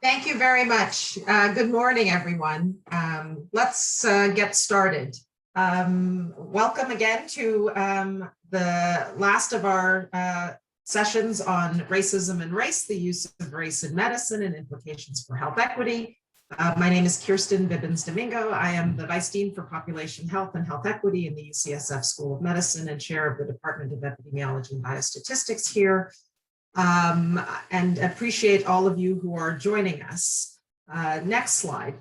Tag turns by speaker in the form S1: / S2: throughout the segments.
S1: Thank you very much. Good morning, everyone. Let's get started. Welcome again to the last of our sessions on racism and race, the use of race in medicine and implications for health equity. My name is Kirsten Bibbins-Domingo. I am the Vice Dean for Population Health and Health Equity in the UCSF School of Medicine and Chair of the Department of Epidemiology and Biostatistics here. And appreciate all of you who are joining us. Next slide.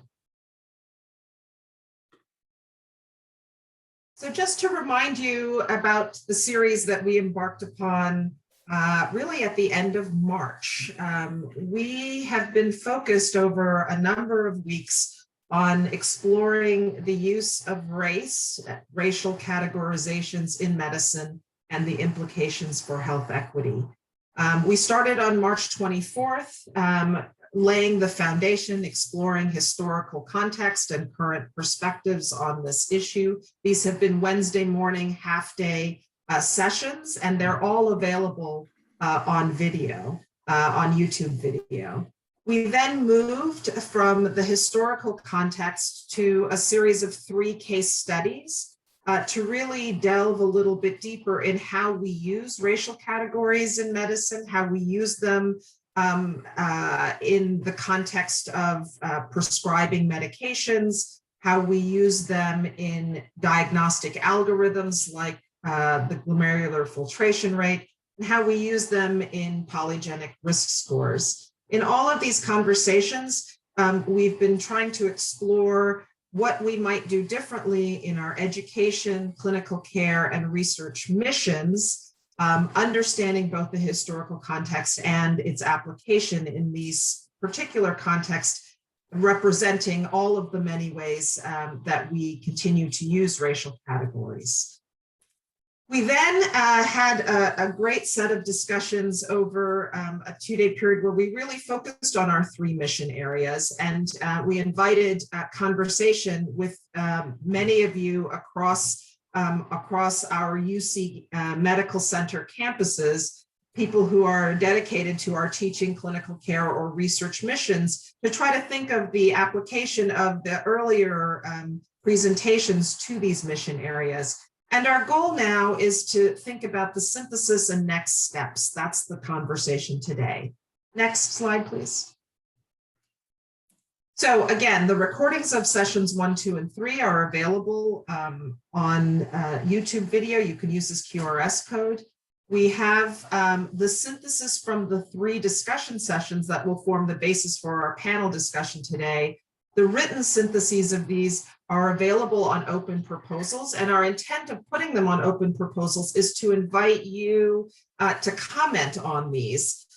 S1: So just to remind you about the series that we embarked upon really at the end of March. We have been focused over a number of weeks on exploring the use of race, racial categorizations in medicine, and the implications for health equity. We started on March 24th, laying the foundation, exploring historical context and current perspectives on this issue. These have been Wednesday morning half-day sessions, and they're all available on video, on YouTube video. We then moved from the historical context to a series of 3 case studies to really delve a little bit deeper in how we use racial categories in medicine, how we use them in the context of prescribing medications, how we use them in diagnostic algorithms like the glomerular filtration rate, and how we use them in polygenic risk scores. In all of these conversations, we've been trying to explore what we might do differently in our education, clinical care, and research missions, understanding both the historical context and its application in these particular contexts, representing all of the many ways that we continue to use racial categories. We then had a great set of discussions over a 2-day period where we really focused on our 3 mission areas, and we invited conversation with many of you across our UC Medical Center campuses, people who are dedicated to our teaching, clinical care, or research missions, to try to think of the application of the earlier presentations to these mission areas. And our goal now is to think about the synthesis and next steps. That's the conversation today. Next slide, please. So again, the recordings of sessions 1, 2, and 3 are available on YouTube video. You can use this QRS code. We have the synthesis from the 3 discussion sessions that will form the basis for our panel discussion today. The written syntheses of these are available on open proposals, and our intent of putting them on open proposals is to invite you to comment on these,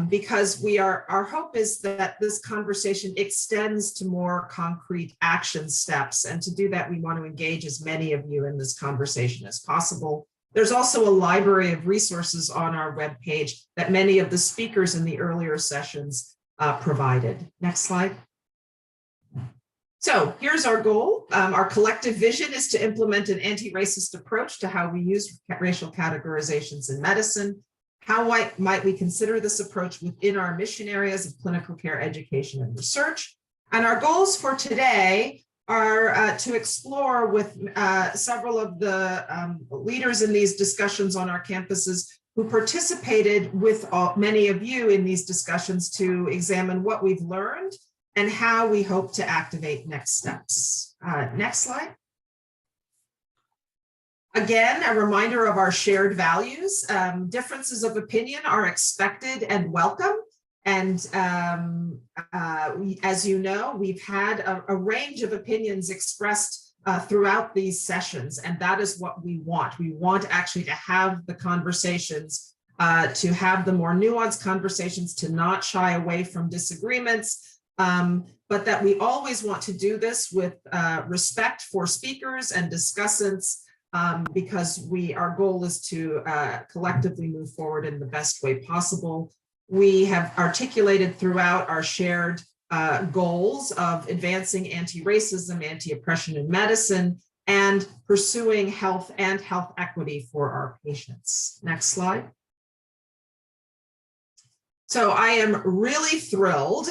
S1: because our hope is that this conversation extends to more concrete action steps, and to do that, we want to engage as many of you in this conversation as possible. There's also a library of resources on our webpage that many of the speakers in the earlier sessions provided. Next slide. So here's our goal. Our collective vision is to implement an anti-racist approach to how we use racial categorizations in medicine. How might we consider this approach within our mission areas of clinical care, education, and research? And our goals for today are to explore with several of the leaders in these discussions on our campuses who participated with many of you in these discussions to examine what we've learned and how we hope to activate next steps. Next slide. Again, a reminder of our shared values. Differences of opinion are expected and welcome. And as you know, we've had a range of opinions expressed throughout these sessions, and that is what we want. We want actually to have the conversations, to have the more nuanced conversations, to not shy away from disagreements, but that we always want to do this with respect for speakers and discussants, because our goal is to collectively move forward in the best way possible. We have articulated throughout our shared goals of advancing anti-racism, anti-oppression in medicine, and pursuing health and health equity for our patients. Next slide. So I am really thrilled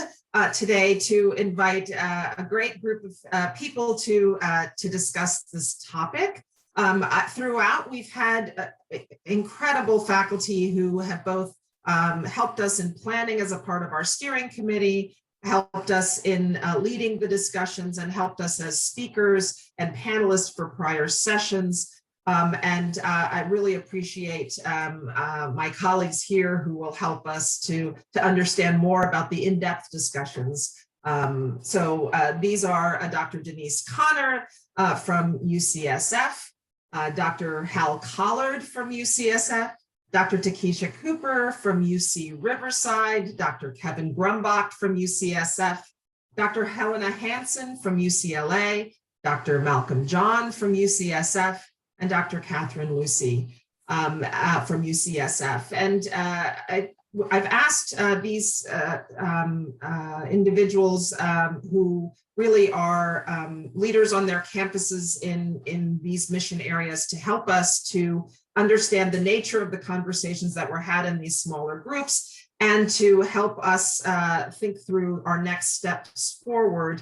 S1: today to invite a great group of people to discuss this topic. Throughout, we've had incredible faculty who have both helped us in planning as a part of our steering committee, helped us in leading the discussions, and helped us as speakers and panelists for prior sessions. I really appreciate my colleagues here who will help us to understand more about the in-depth discussions. These are Dr. Denise Connor from UCSF, Dr. Hal Collard from UCSF, Dr. Takesha Cooper from UC Riverside, Dr. Kevin Grumbach from UCSF, Dr. Helena Hansen from UCLA, Dr. Malcolm John from UCSF, and Dr. Catherine Lucy from UCSF. And I've asked these individuals who really are leaders on their campuses in these mission areas to help us to understand the nature of the conversations that were had in these smaller groups and to help us think through our next steps forward.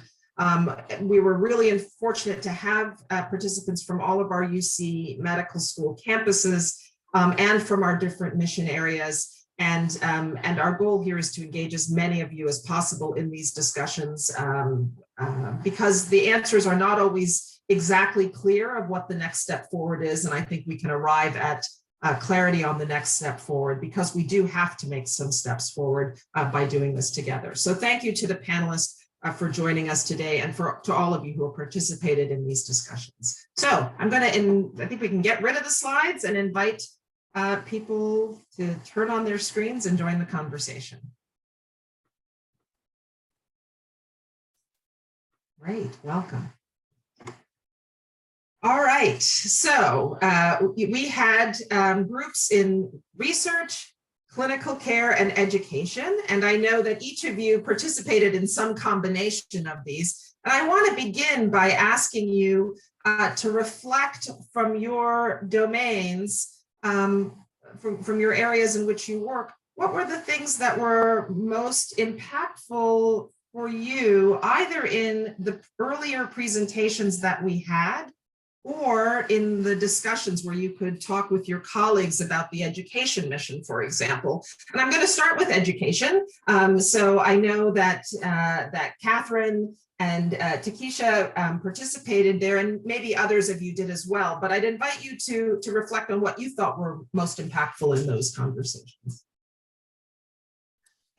S1: We were really fortunate to have participants from all of our UC Medical School campuses and from our different mission areas. And our goal here is to engage as many of you as possible in these discussions because the answers are not always exactly clear of what the next step forward is. And I think we can arrive at clarity on the next step forward because we do have to make some steps forward by doing this together. So thank you to the panelists for joining us today and to all of you who have participated in these discussions. So I think we can get rid of the slides and invite people to turn on their screens and join the conversation. Great, welcome. All right, so we had groups in research, clinical care, and education. And I know that each of you participated in some combination of these. And I want to begin by asking you to reflect from your domains, from your areas in which you work, what were the things that were most impactful for you, either in the earlier presentations that we had, or in the discussions where you could talk with your colleagues about the education mission, for example. And I'm going to start with education. So I know that Catherine and Takesha participated there, and maybe others of you did as well, but I'd invite you to reflect on what you thought were most impactful in those conversations.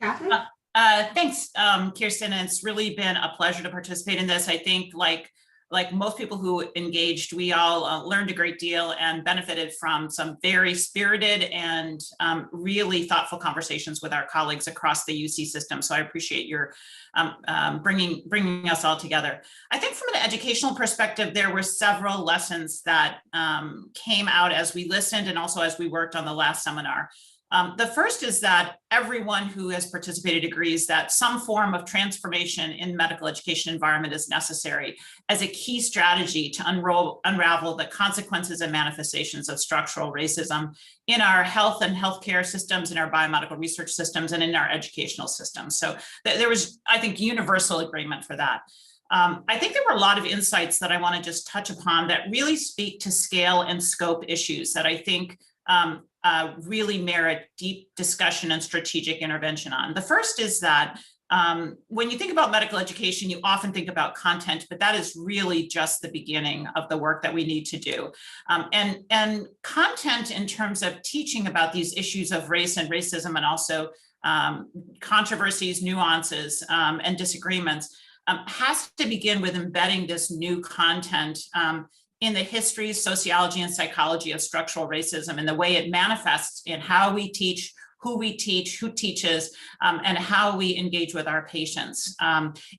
S1: Catherine?
S2: Thanks, Kirsten. It's really been a pleasure to participate in this. I think like most people who engaged, we all learned a great deal and benefited from some very spirited and really thoughtful conversations with our colleagues across the UC system. So I appreciate your bringing us all together. I think from an educational perspective, there were several lessons that came out as we listened and also as we worked on the last seminar. The first is that everyone who has participated agrees that some form of transformation in medical education environment is necessary as a key strategy to unravel the consequences and manifestations of structural racism in our health and healthcare systems, in our biomedical research systems, and in our educational systems. So there was, I think, universal agreement for that. I think there were a lot of insights that I want to just touch upon that really speak to scale and scope issues that I think really merit deep discussion and strategic intervention on. The first is that when you think about medical education, you often think about content, but that is really just the beginning of the work that we need to do. And content in terms of teaching about these issues of race and racism and also controversies, nuances, and disagreements has to begin with embedding this new content in the history, sociology, and psychology of structural racism and the way it manifests in how we teach, who teaches, and how we engage with our patients.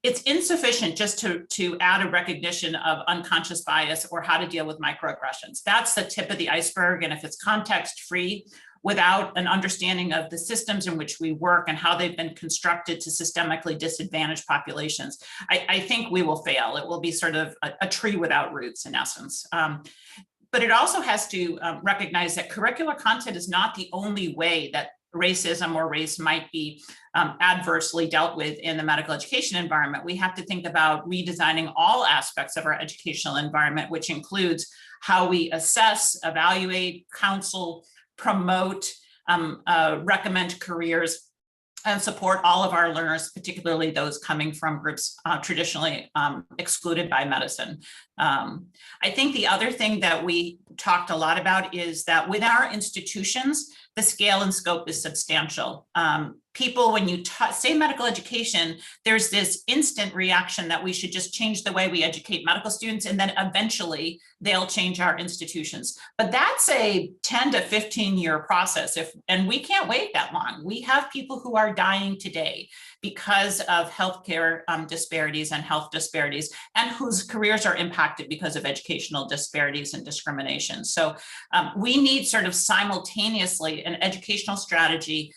S2: It's insufficient just to add a recognition of unconscious bias or how to deal with microaggressions. That's the tip of the iceberg, and if it's context-free, without an understanding of the systems in which we work and how they've been constructed to systemically disadvantaged populations, I think we will fail. It will be sort of a tree without roots, in essence. But it also has to recognize that curricular content is not the only way that racism or race might be adversely dealt with in the medical education environment, we have to think about redesigning all aspects of our educational environment, which includes how we assess, evaluate, counsel, promote, recommend careers, and support all of our learners, particularly those coming from groups traditionally excluded by medicine. I think the other thing that we talked a lot about is that with our institutions, the scale and scope is substantial. People, when you say medical education, there's this instant reaction that we should just change the way we educate medical students, and then eventually they'll change our institutions. But that's a 10 to 15 year process, and we can't wait that long. We have people who are dying today because of healthcare disparities and health disparities, and whose careers are impacted because of educational disparities and discrimination. So we need sort of simultaneously an educational strategy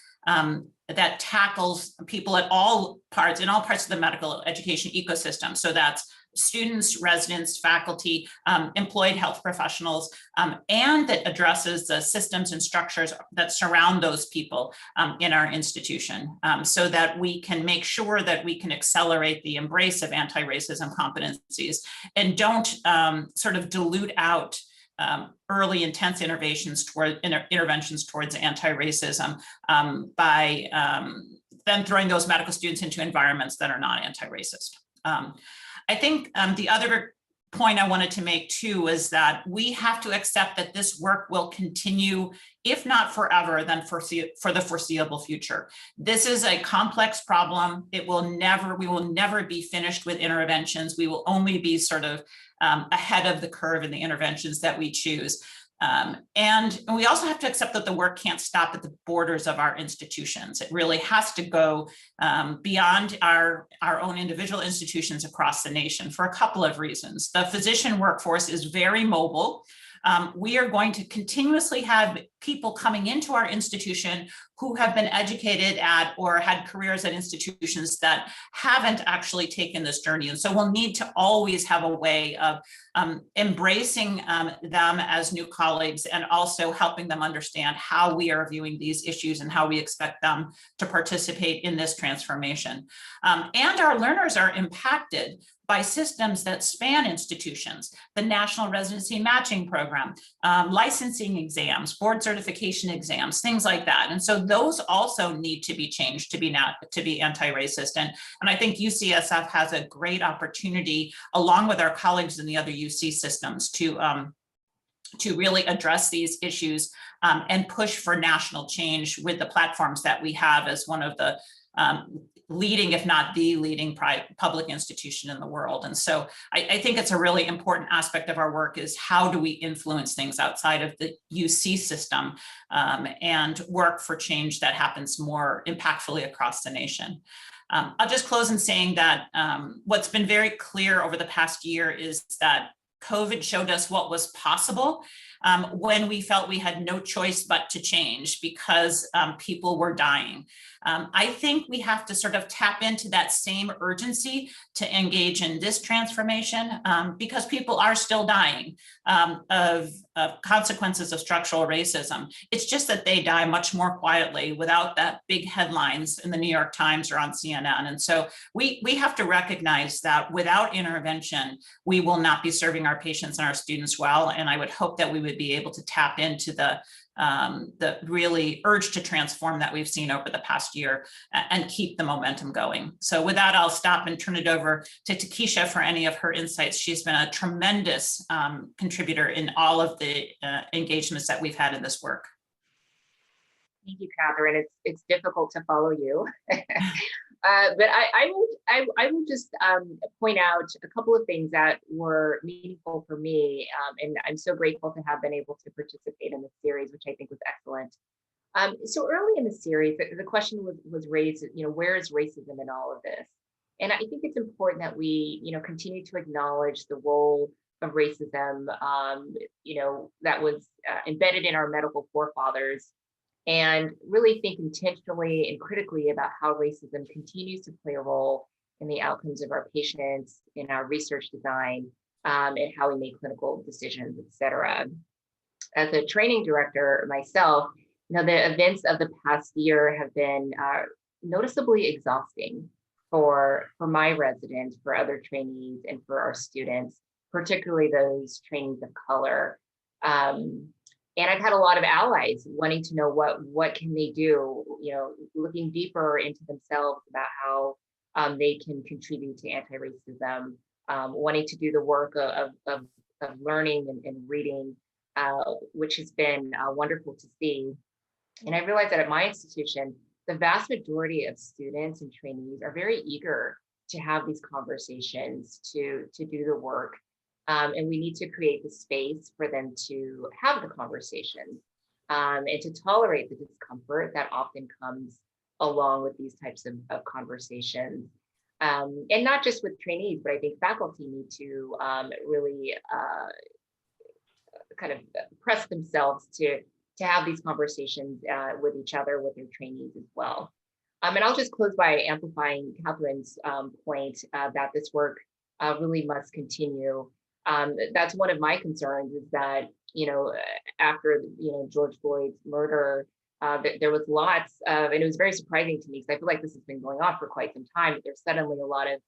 S2: that tackles people at all parts, in all parts of the medical education ecosystem. So that's students, residents, faculty, employed health professionals, and that addresses the systems and structures that surround those people in our institution, so that we can make sure that we can accelerate the embrace of anti-racism competencies and don't sort of dilute out early intense interventions towards anti-racism by then throwing those medical students into environments that are not anti-racist. I think the other point I wanted to make too is that we have to accept that this work will continue, if not forever, then for the foreseeable future. This is a complex problem. We will never be finished with interventions. We will only be sort of ahead of the curve in the interventions that we choose. And we also have to accept that the work can't stop at the borders of our institutions. It really has to go beyond our own individual institutions across the nation for a couple of reasons. The physician workforce is very mobile. We are going to continuously have people coming into our institution who have been educated at or had careers at institutions that haven't actually taken this journey. And so we'll need to always have a way of embracing them as new colleagues and also helping them understand how we are viewing these issues and how we expect them to participate in this transformation. And our learners are impacted by systems that span institutions, the National Residency Matching Program, licensing exams, board certification exams, things like that. And so those also need to be changed to be anti-racist. And I think UCSF has a great opportunity, along with our colleagues in the other UC systems, to really address these issues and push for national change with the platforms that we have as one of the leading, if not the leading public institution in the world. And so I think it's a really important aspect of our work is how do we influence things outside of the UC system and work for change that happens more impactfully across the nation. I'll just close in saying that what's been very clear over the past year is that COVID showed us what was possible when we felt we had no choice but to change because people were dying. I think we have to sort of tap into that same urgency to engage in this transformation because people are still dying of consequences of structural racism. It's just that they die much more quietly without that big headlines in the New York Times or on CNN. And so we have to recognize that without intervention, we will not be serving our patients and our students well. And I would hope that we would be able to tap into the really urge to transform that we've seen over the past year and keep the momentum going. So with that, I'll stop and turn it over to Takesha for any of her insights. She's been a tremendous contributor in all of the engagements that we've had in this work.
S3: Thank you, Catherine. It's difficult to follow you. But I will just point out a couple of things that were meaningful for me, and I'm so grateful to have been able to participate in this series, which I think was excellent. So early in the series, the question was raised, where is racism in all of this? And I think it's important that we, continue to acknowledge the role of racism, that was embedded in our medical forefathers, and really think intentionally and critically about how racism continues to play a role in the outcomes of our patients, in our research design, and how we make clinical decisions, et cetera. As a training director myself, The events of the past year have been noticeably exhausting for my residents, for other trainees, and for our students, particularly those trainees of color. And I've had a lot of allies wanting to know what can they do, looking deeper into themselves about how they can contribute to anti-racism, wanting to do the work of learning and reading, which has been wonderful to see. And I realized that at my institution, the vast majority of students and trainees are very eager to have these conversations, to do the work. And we need to create the space for them to have the conversation and to tolerate the discomfort that often comes along with these types of conversations. And not just with trainees, but I think faculty need to really kind of press themselves to have these conversations with each other, with their trainees as well. And I'll just close by amplifying Catherine's point that this work really must continue. That's one of my concerns, is that, after, George Floyd's murder, there was lots of, and it was very surprising to me, because I feel like this has been going on for quite some time, but there's suddenly a lot of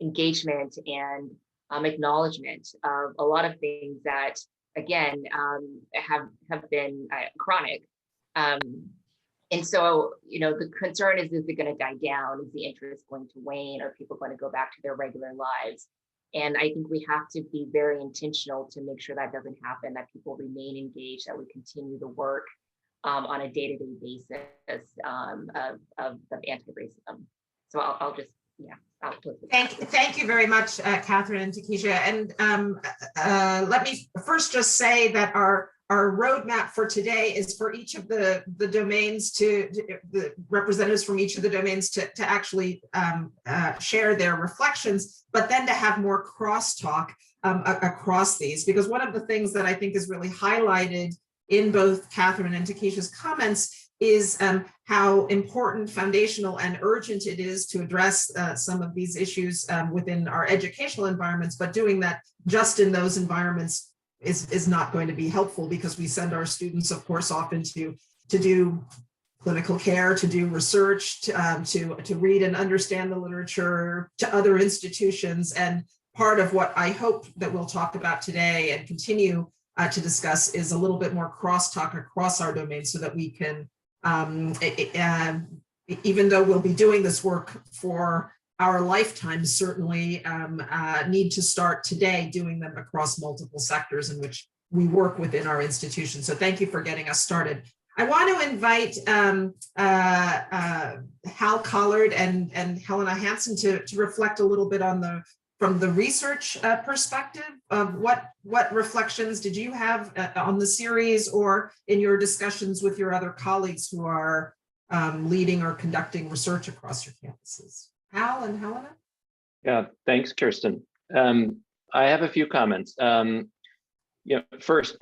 S3: engagement and acknowledgement of a lot of things that, again, have been chronic. And so, the concern is it going to die down? Is the interest going to wane? Are people going to go back to their regular lives? And I think we have to be very intentional to make sure that doesn't happen, that people remain engaged, that we continue the work on a day-to-day basis of anti-racism. So I'll just, I'll close with that.
S1: Thank you very much, Catherine and Takesha. And let me first just say that our roadmap for today is for each of the domains the representatives from each of the domains to actually share their reflections, but then to have more crosstalk across these, because one of the things that I think is really highlighted in both Catherine and Takesha's comments is how important, foundational, and urgent it is to address some of these issues within our educational environments, but doing that just in those environments is not going to be helpful, because we send our students, of course, often to do clinical care, to do research, to read and understand the literature, to other institutions. And part of what I hope that we'll talk about today and continue to discuss is a little bit more crosstalk across our domains, so that we can, even though we'll be doing this work for our lifetime, certainly need to start today doing them across multiple sectors in which we work within our institution. So thank you for getting us started. I want to invite Hal Collard and Helena Hansen to reflect a little bit on from the research perspective of what reflections did you have on the series, or in your discussions with your other colleagues who are leading or conducting research across your campuses. Hal and Helena?
S4: Yeah, thanks, Kirsten. I have a few comments. First,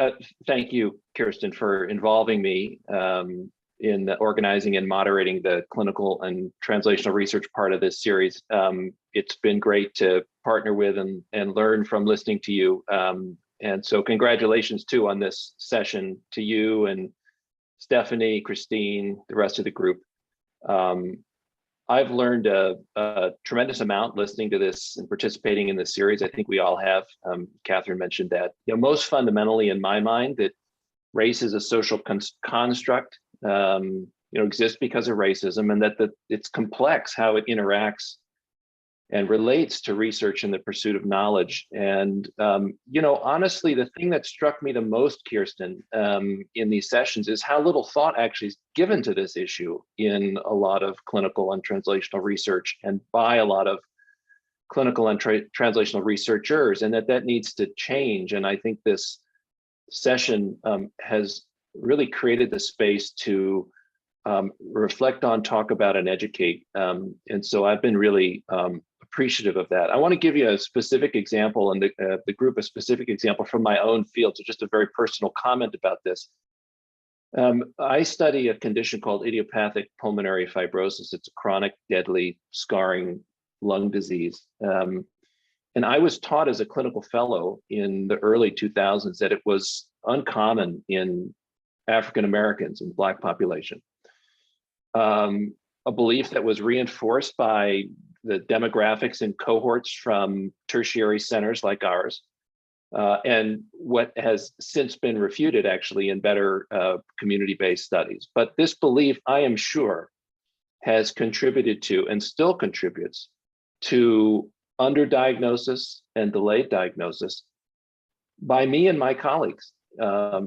S4: thank you, Kirsten, for involving me in the organizing and moderating the clinical and translational research part of this series. It's been great to partner with and learn from listening to you. And so congratulations too on this session to you and Stephanie, Christine, the rest of the group. I've learned a tremendous amount listening to this and participating in this series. I think we all have. Catherine mentioned that. Most fundamentally in my mind, that race is a social construct, exists because of racism, and that it's complex how it interacts and relates to research and the pursuit of knowledge. And, honestly, the thing that struck me the most, Kirsten, in these sessions is how little thought actually is given to this issue in a lot of clinical and translational research, and by a lot of clinical and translational researchers, and that needs to change. And I think this session has really created the space to reflect on, talk about, and educate. And so I've been really appreciative of that. I want to give you a specific example, and the group a specific example from my own field, so just a very personal comment about this. I study a condition called idiopathic pulmonary fibrosis. It's a chronic, deadly, scarring lung disease. And I was taught as a clinical fellow in the early 2000s that it was uncommon in African Americans and Black population. A belief that was reinforced by the demographics and cohorts from tertiary centers like ours, and what has since been refuted actually in better community-based studies. But this belief, I am sure, has contributed to and still contributes to underdiagnosis and delayed diagnosis by me and my colleagues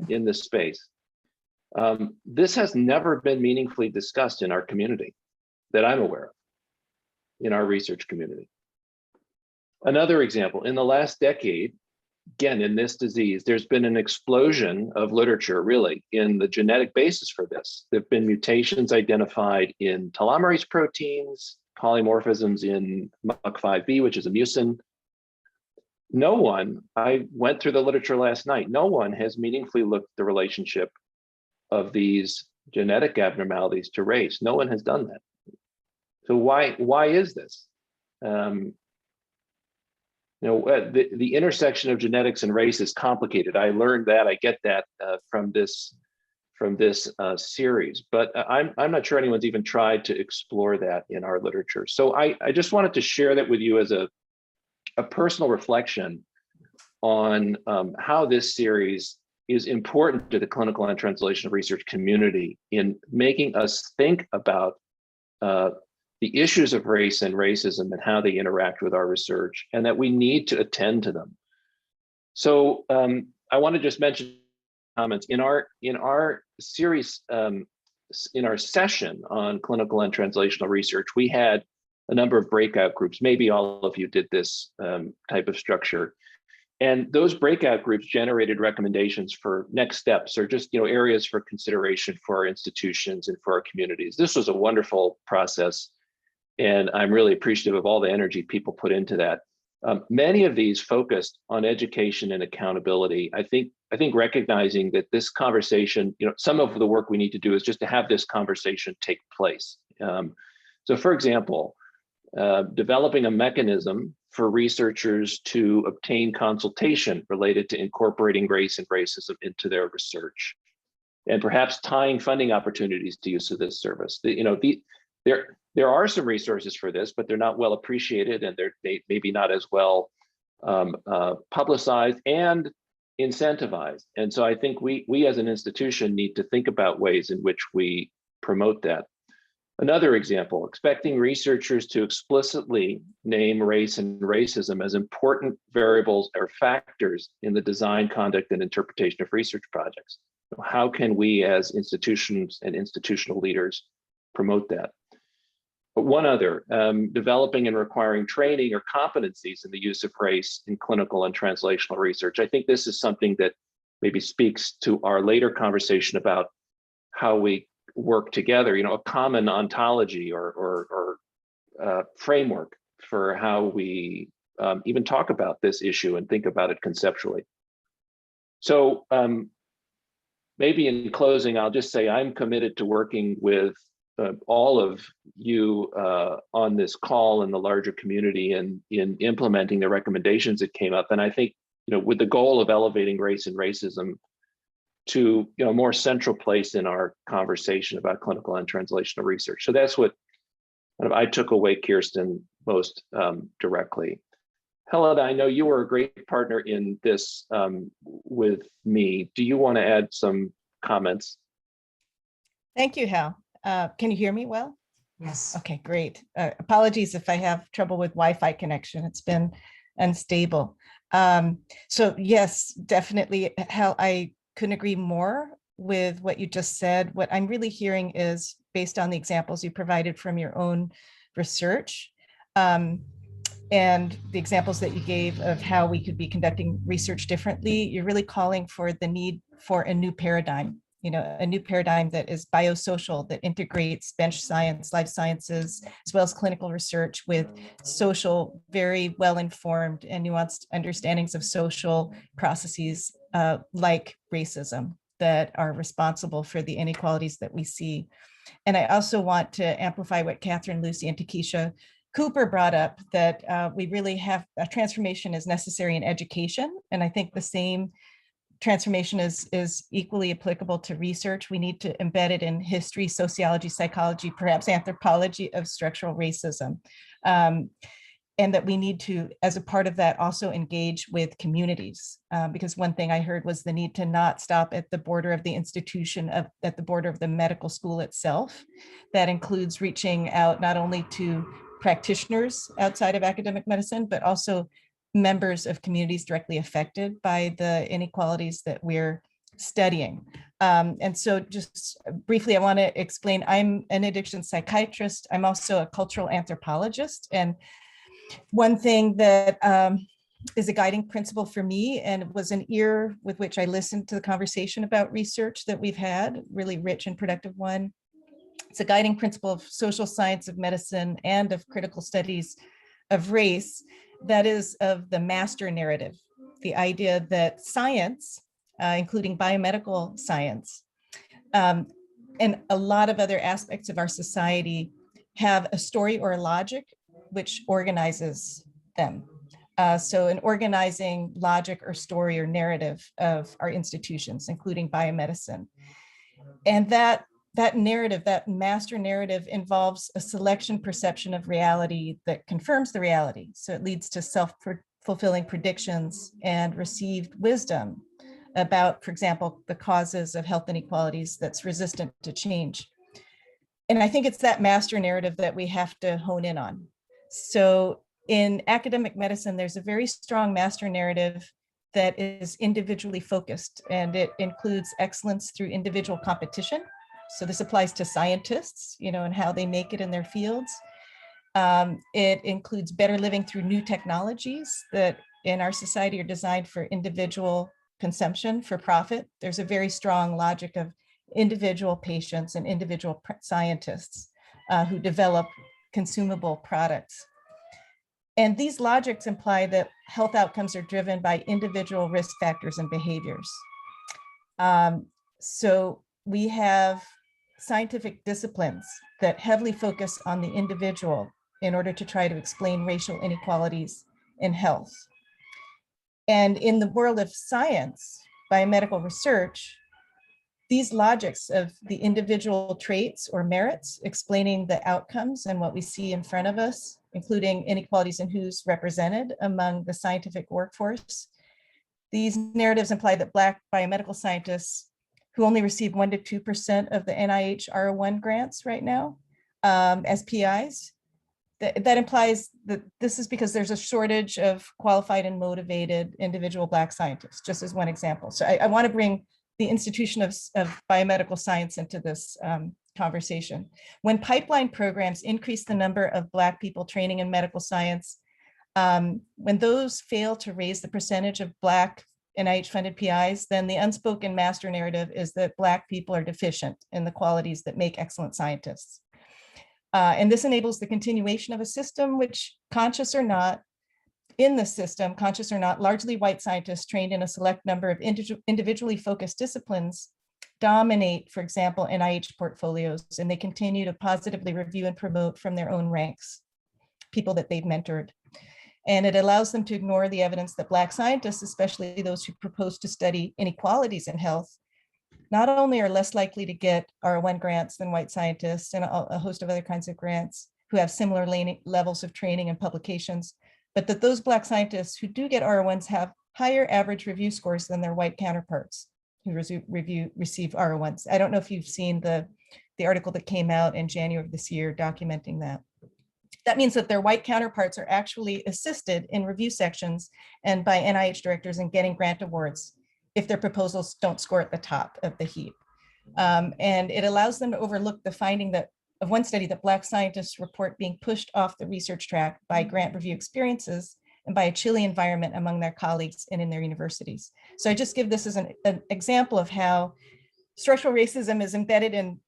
S4: in this space. This has never been meaningfully discussed in our community that I'm aware of, in our research community. Another example, in the last decade, again, in this disease, there's been an explosion of literature, really, in the genetic basis for this. There have been mutations identified in telomerase proteins, polymorphisms in MUC5B, which is a mucin. No one, I went through the literature last night, no one has meaningfully looked at the relationship of these genetic abnormalities to race. No one has done that. So why is this? The intersection of genetics and race is complicated. I learned that, I get that from this series, but I'm not sure anyone's even tried to explore that in our literature. So I just wanted to share that with you as a personal reflection on how this series is important to the clinical and translational research community in making us think about the issues of race and racism and how they interact with our research, and that we need to attend to them. So I want to just mention comments in our series, in our session on clinical and translational research. We had a number of breakout groups. Maybe all of you did this type of structure. And those breakout groups generated recommendations for next steps, or just areas for consideration for our institutions and for our communities. This was a wonderful process, and I'm really appreciative of all the energy people put into that. Many of these focused on education and accountability. I think recognizing that this conversation, some of the work we need to do is just to have this conversation take place. So for example, developing a mechanism for researchers to obtain consultation related to incorporating race and racism into their research, and perhaps tying funding opportunities to use of this service. There are some resources for this, but they're not well appreciated, and they're maybe not as well publicized and incentivized. And so I think we as an institution need to think about ways in which we promote that. Another example, expecting researchers to explicitly name race and racism as important variables or factors in the design, conduct, and interpretation of research projects. How can we as institutions and institutional leaders promote that? But one other, developing and requiring training or competencies in the use of race in clinical and translational research. I think this is something that maybe speaks to our later conversation about how we work together, a common ontology or framework for how we even talk about this issue and think about it conceptually. So maybe in closing, I'll just say I'm committed to working with all of you on this call and the larger community and in implementing the recommendations that came up. And I think, with the goal of elevating race and racism to a more central place in our conversation about clinical and translational research. So that's what I took away, Kirsten, most directly. Helena, I know you were a great partner in this with me. Do you want to add some comments?
S5: Thank you, Hal. Can you hear me well?
S1: Yes.
S5: Okay, great. Apologies if I have trouble with Wi-Fi connection. It's been unstable. So yes, definitely, Hal, I couldn't agree more with what you just said. What I'm really hearing is, based on the examples you provided from your own research, and the examples that you gave of how we could be conducting research differently, you're really calling for the need for a new paradigm, a new paradigm that is biosocial, that integrates bench science, life sciences, as well as clinical research with social, very well-informed and nuanced understandings of social processes like racism that are responsible for the inequalities that we see. And I also want to amplify what Catherine, Lucy, and Takesha Cooper brought up, that we really have a transformation is necessary in education. And I think the same transformation is equally applicable to research. We need to embed it in history, sociology, psychology, perhaps anthropology of structural racism. And that we need to, as a part of that, also engage with communities. Because one thing I heard was the need to not stop at the border of the institution, at the border of the medical school itself. That includes reaching out not only to practitioners outside of academic medicine, but also members of communities directly affected by the inequalities that we're studying. And so just briefly, I want to explain, I'm an addiction psychiatrist. I'm also a cultural anthropologist. And one thing that is a guiding principle for me, and it was an ear with which I listened to the conversation about research that we've had, really rich and productive one. It's a guiding principle of social science, of medicine, and of critical studies of race, that is of the master narrative, the idea that science, including biomedical science, and a lot of other aspects of our society have a story or a logic which organizes them. So an organizing logic or story or narrative of our institutions, including biomedicine. And that narrative, that master narrative, involves a selection perception of reality that confirms the reality. So it leads to self-fulfilling predictions and received wisdom about, for example, the causes of health inequalities that's resistant to change. And I think it's that master narrative that we have to hone in on. So in academic medicine, there's a very strong master narrative that is individually focused, and it includes excellence through individual competition. So this applies to scientists, and how they make it in their fields. It includes better living through new technologies that in our society are designed for individual consumption for profit. There's a very strong logic of individual patients and individual scientists who develop consumable products. And these logics imply that health outcomes are driven by individual risk factors and behaviors. So we have scientific disciplines that heavily focus on the individual in order to try to explain racial inequalities in health. And in the world of science, biomedical research, these logics of the individual traits or merits explaining the outcomes and what we see in front of us, including inequalities in who's represented among the scientific workforce. These narratives imply that Black biomedical scientists who only receive 1% to 2% of the NIH R01 grants right now as PIs, that implies that this is because there's a shortage of qualified and motivated individual Black scientists, just as one example. So I want to bring the institution of biomedical science into this conversation. When pipeline programs increase the number of Black people training in medical science, when those fail to raise the percentage of Black NIH-funded PIs, then the unspoken master narrative is that Black people are deficient in the qualities that make excellent scientists. And this enables the continuation of a system which, conscious or not, in the system, conscious or not, largely white scientists trained in a select number of individually focused disciplines dominate, for example, NIH portfolios, and they continue to positively review and promote from their own ranks people that they've mentored. And it allows them to ignore the evidence that Black scientists, especially those who propose to study inequalities in health, not only are less likely to get R01 grants than white scientists and a host of other kinds of grants who have similar levels of training and publications, but that those Black scientists who do get R01s have higher average review scores than their white counterparts who receive R01s. I don't know if you've seen the article that came out in January of this year documenting that. That means that their white counterparts are actually assisted in review sections and by NIH directors in getting grant awards if their proposals don't score at the top of the heap. And it allows them to overlook the finding of one study that Black scientists report being pushed off the research track by grant review experiences and by a chilly environment among their colleagues and in their universities. So I just give this as an example of how structural racism is embedded in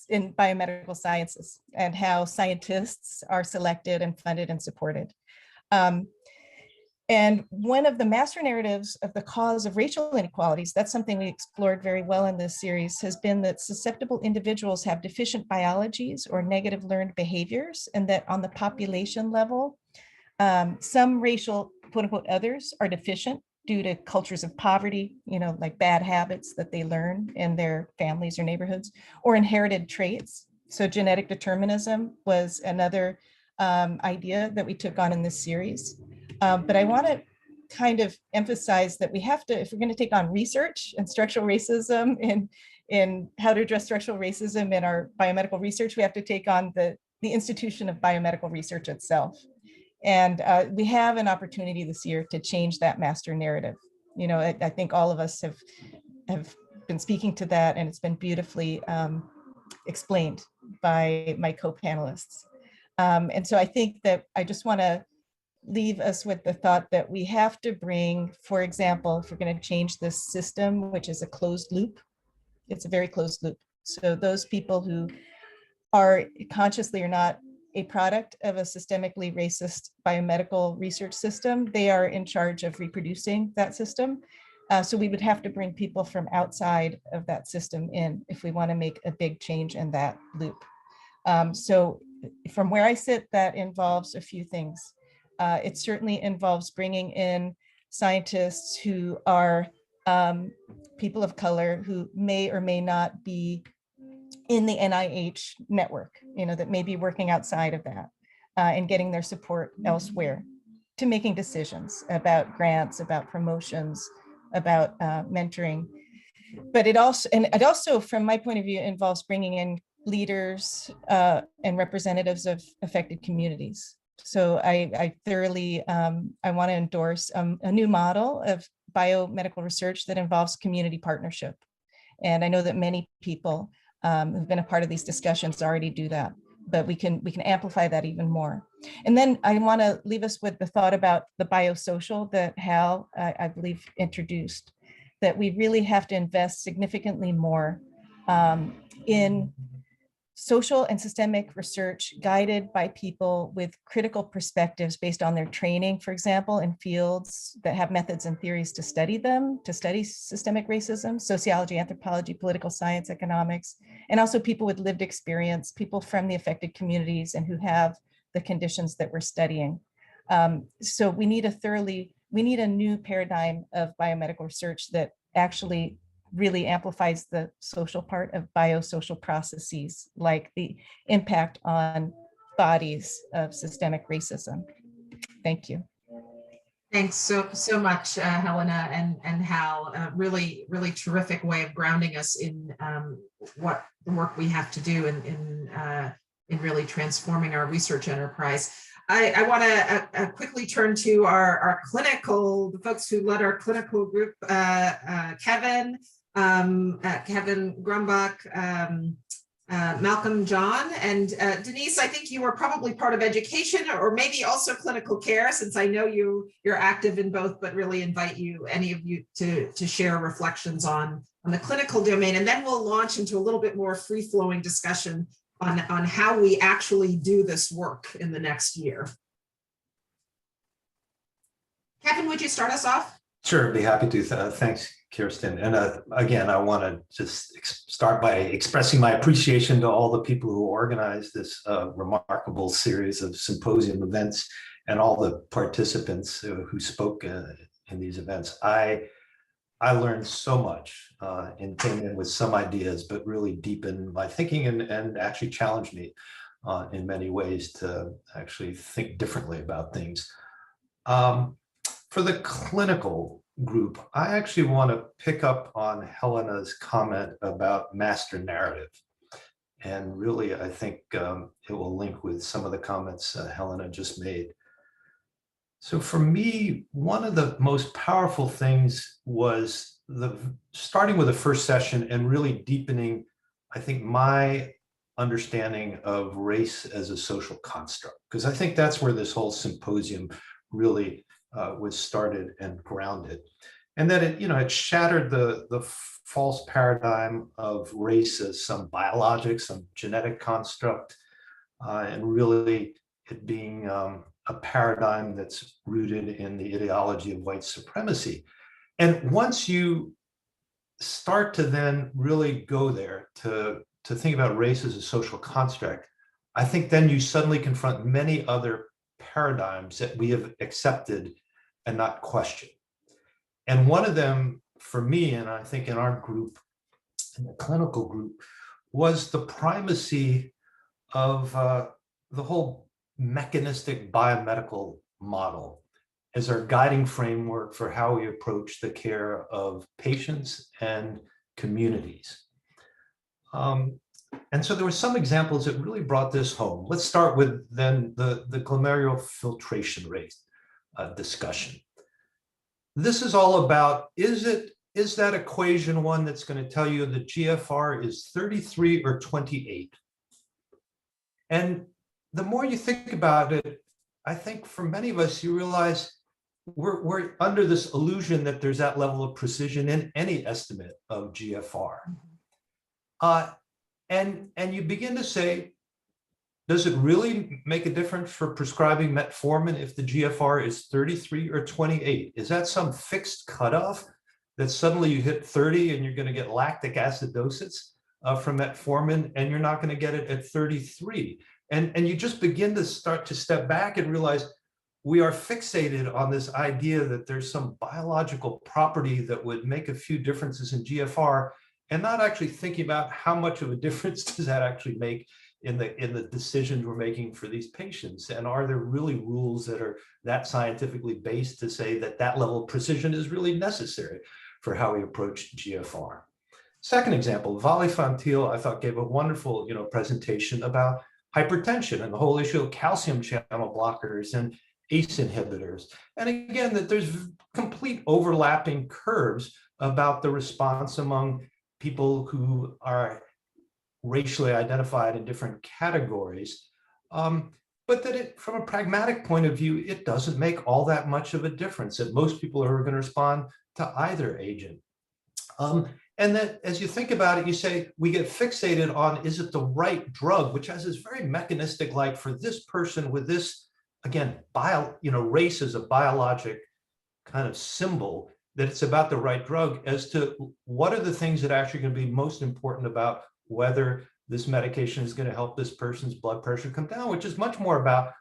S5: in biomedical sciences and how scientists are selected and funded and supported. And one of the master narratives of the cause of racial inequalities, that's something we explored very well in this series, has been that susceptible individuals have deficient biologies or negative learned behaviors, and that on the population level, some racial quote unquote others are deficient due to cultures of poverty, like bad habits that they learn in their families or neighborhoods, or inherited traits. So genetic determinism was another idea that we took on in this series. But I want to kind of emphasize that we have to, if we're going to take on research and structural racism in how to address structural racism in our biomedical research, we have to take on the institution of biomedical research itself. And we have an opportunity this year to change that master narrative. I think all of us have been speaking to that, and it's been beautifully explained by my co-panelists. And so I think that I just want to leave us with the thought that we have to bring, for example, if we're going to change this system, which is a closed loop, it's a very closed loop. So those people who are consciously or not a product of a systemically racist biomedical research system, they are in charge of reproducing that system. So we would have to bring people from outside of that system in if we want to make a big change in that loop. So from where I sit, that involves a few things. It certainly involves bringing in scientists who are people of color who may or may not be in the NIH network, that may be working outside of that and getting their support elsewhere to making decisions about grants, about promotions, about mentoring. But it also, from my point of view, involves bringing in leaders and representatives of affected communities. So I thoroughly, I want to endorse a new model of biomedical research that involves community partnership. And I know that many people who've been a part of these discussions already do that, but we can amplify that even more. And then I want to leave us with the thought about the biosocial that Hal, I believe, introduced, that we really have to invest significantly more in social and systemic research guided by people with critical perspectives based on their training, for example, in fields that have methods and theories to study them, to study systemic racism, sociology, anthropology, political science, economics, and also people with lived experience, people from the affected communities and who have the conditions that we're studying. So we need a new paradigm of biomedical research that actually really amplifies the social part of biosocial processes, like the impact on bodies of systemic racism. Thank you.
S1: Thanks so much, Helena and Hal. Really terrific way of grounding us in what the work we have to do in really transforming our research enterprise. I want to quickly turn to the folks who led our clinical group, Kevin Grumbach, Malcolm John, and Denise, I think you were probably part of education or maybe also clinical care, since I know you're active in both, but really invite any of you to share reflections on the clinical domain. And then we'll launch into a little bit more free-flowing discussion on how we actually do this work in the next year. Kevin, would you start us off?
S6: Sure, be happy to. Thanks, Kirsten. And again, I want to just start by expressing my appreciation to all the people who organized this remarkable series of symposium events and all the participants who spoke in these events. I learned so much and came in with some ideas, but really deepened my thinking and actually challenged me in many ways to actually think differently about things. For the clinical group, I actually want to pick up on Helena's comment about master narrative. And really, I think it will link with some of the comments Helena just made. So for me, one of the most powerful things was starting with the first session and really deepening, I think, my understanding of race as a social construct, because I think that's where this whole symposium really was started and grounded. And that it shattered the false paradigm of race as some biologic, some genetic construct, and really it being a paradigm that's rooted in the ideology of white supremacy. And once you start to then really go there to think about race as a social construct, I think then you suddenly confront many other paradigms that we have accepted and not questioned. And one of them for me, and I think in our group, in the clinical group, was the primacy of the whole mechanistic biomedical model as our guiding framework for how we approach the care of patients and communities. And so there were some examples that really brought this home. Let's start with then the glomerular filtration rate discussion. This is all about, is that equation one that's going to tell you that GFR is 33 or 28? And the more you think about it, I think for many of us, you realize we're under this illusion that there's that level of precision in any estimate of GFR. And you begin to say, does it really make a difference for prescribing metformin if the GFR is 33 or 28? Is that some fixed cutoff that suddenly you hit 30 and you're going to get lactic acidosis from metformin and you're not going to get it at 33? And you just begin to start to step back and realize we are fixated on this idea that there's some biological property that would make a few differences in GFR, and not actually thinking about how much of a difference does that actually make in the decisions we're making for these patients. And are there really rules that are that scientifically based to say that that level of precision is really necessary for how we approach GFR? Second example, Vali Fantil, I thought, gave a wonderful presentation about hypertension and the whole issue of calcium channel blockers and ACE inhibitors. And again, that there's complete overlapping curves about the response among people who are racially identified in different categories. But that from a pragmatic point of view, it doesn't make all that much of a difference, that most people are going to respond to either agent. And that as you think about it, you say, we get fixated on, is it the right drug, which has this very mechanistic, like for this person with this, again, race is a biologic kind of symbol, that it's about the right drug, as to what are the things that are actually going to be most important about whether this medication is going to help this person's blood pressure come down, which is much more about,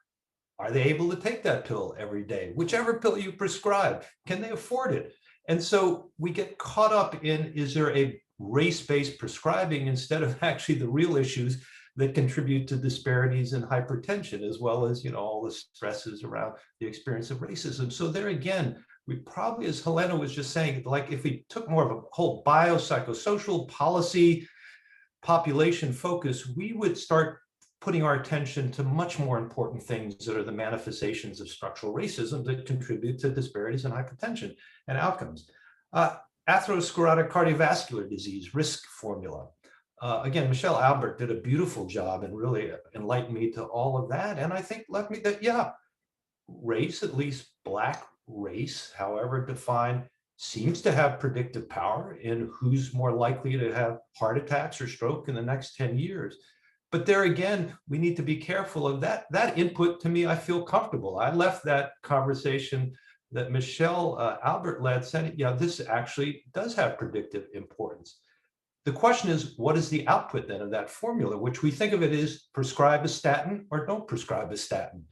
S6: are they able to take that pill every day? Whichever pill you prescribe, can they afford it? And so we get caught up in, is there a race-based prescribing instead of actually the real issues that contribute to disparities in hypertension, as well as all the stresses around the experience of racism. So there again, we probably, as Helena was just saying, like if we took more of a whole biopsychosocial policy population focus, we would start putting our attention to much more important things that are the manifestations of structural racism that contribute to disparities in hypertension and outcomes. Atherosclerotic cardiovascular disease risk formula. Again, Michelle Albert did a beautiful job and really enlightened me to all of that. And I think left me that, yeah, race, at least Black race, however defined, seems to have predictive power in who's more likely to have heart attacks or stroke in the next 10 years. But there again, we need to be careful of that. That input, to me, I feel comfortable. I left that conversation that Michelle Albert led saying, yeah, this actually does have predictive importance. The question is, what is the output then of that formula, which we think of it as prescribe a statin or don't prescribe a statin,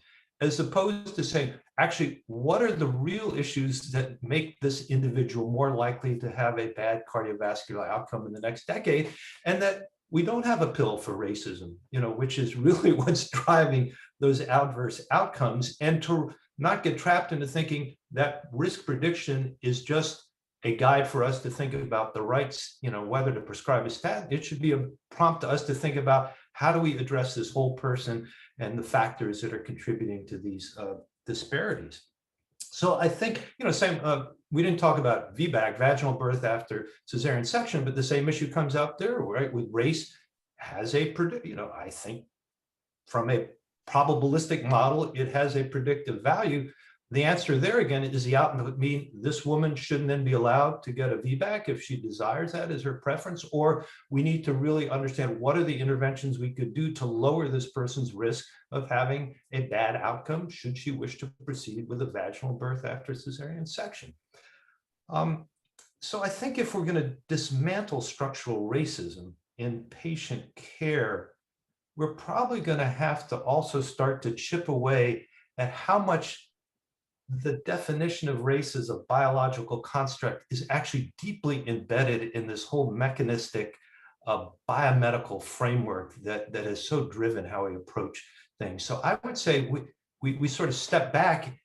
S6: as opposed to saying, actually, what are the real issues that make this individual more likely to have a bad cardiovascular outcome in the next decade, and that we don't have a pill for racism, which is really what's driving those adverse outcomes, and to not get trapped into thinking that risk prediction is just a guide for us to think about the rights, whether to prescribe a statin. It should be a prompt to us to think about, how do we address this whole person and the factors that are contributing to these disparities. So I think, we didn't talk about VBAC, vaginal birth after cesarean section, but the same issue comes out there, right? With race has a, I think from a probabilistic model, it has a predictive value. The answer there again is the output mean this woman shouldn't then be allowed to get a VBAC if she desires that as her preference, or we need to really understand what are the interventions we could do to lower this person's risk of having a bad outcome should she wish to proceed with a vaginal birth after cesarean section. So I think if we're going to dismantle structural racism in patient care, we're probably going to have to also start to chip away at how much the definition of race as a biological construct is actually deeply embedded in this whole mechanistic biomedical framework that has so driven how we approach things. So I would say we sort of step back.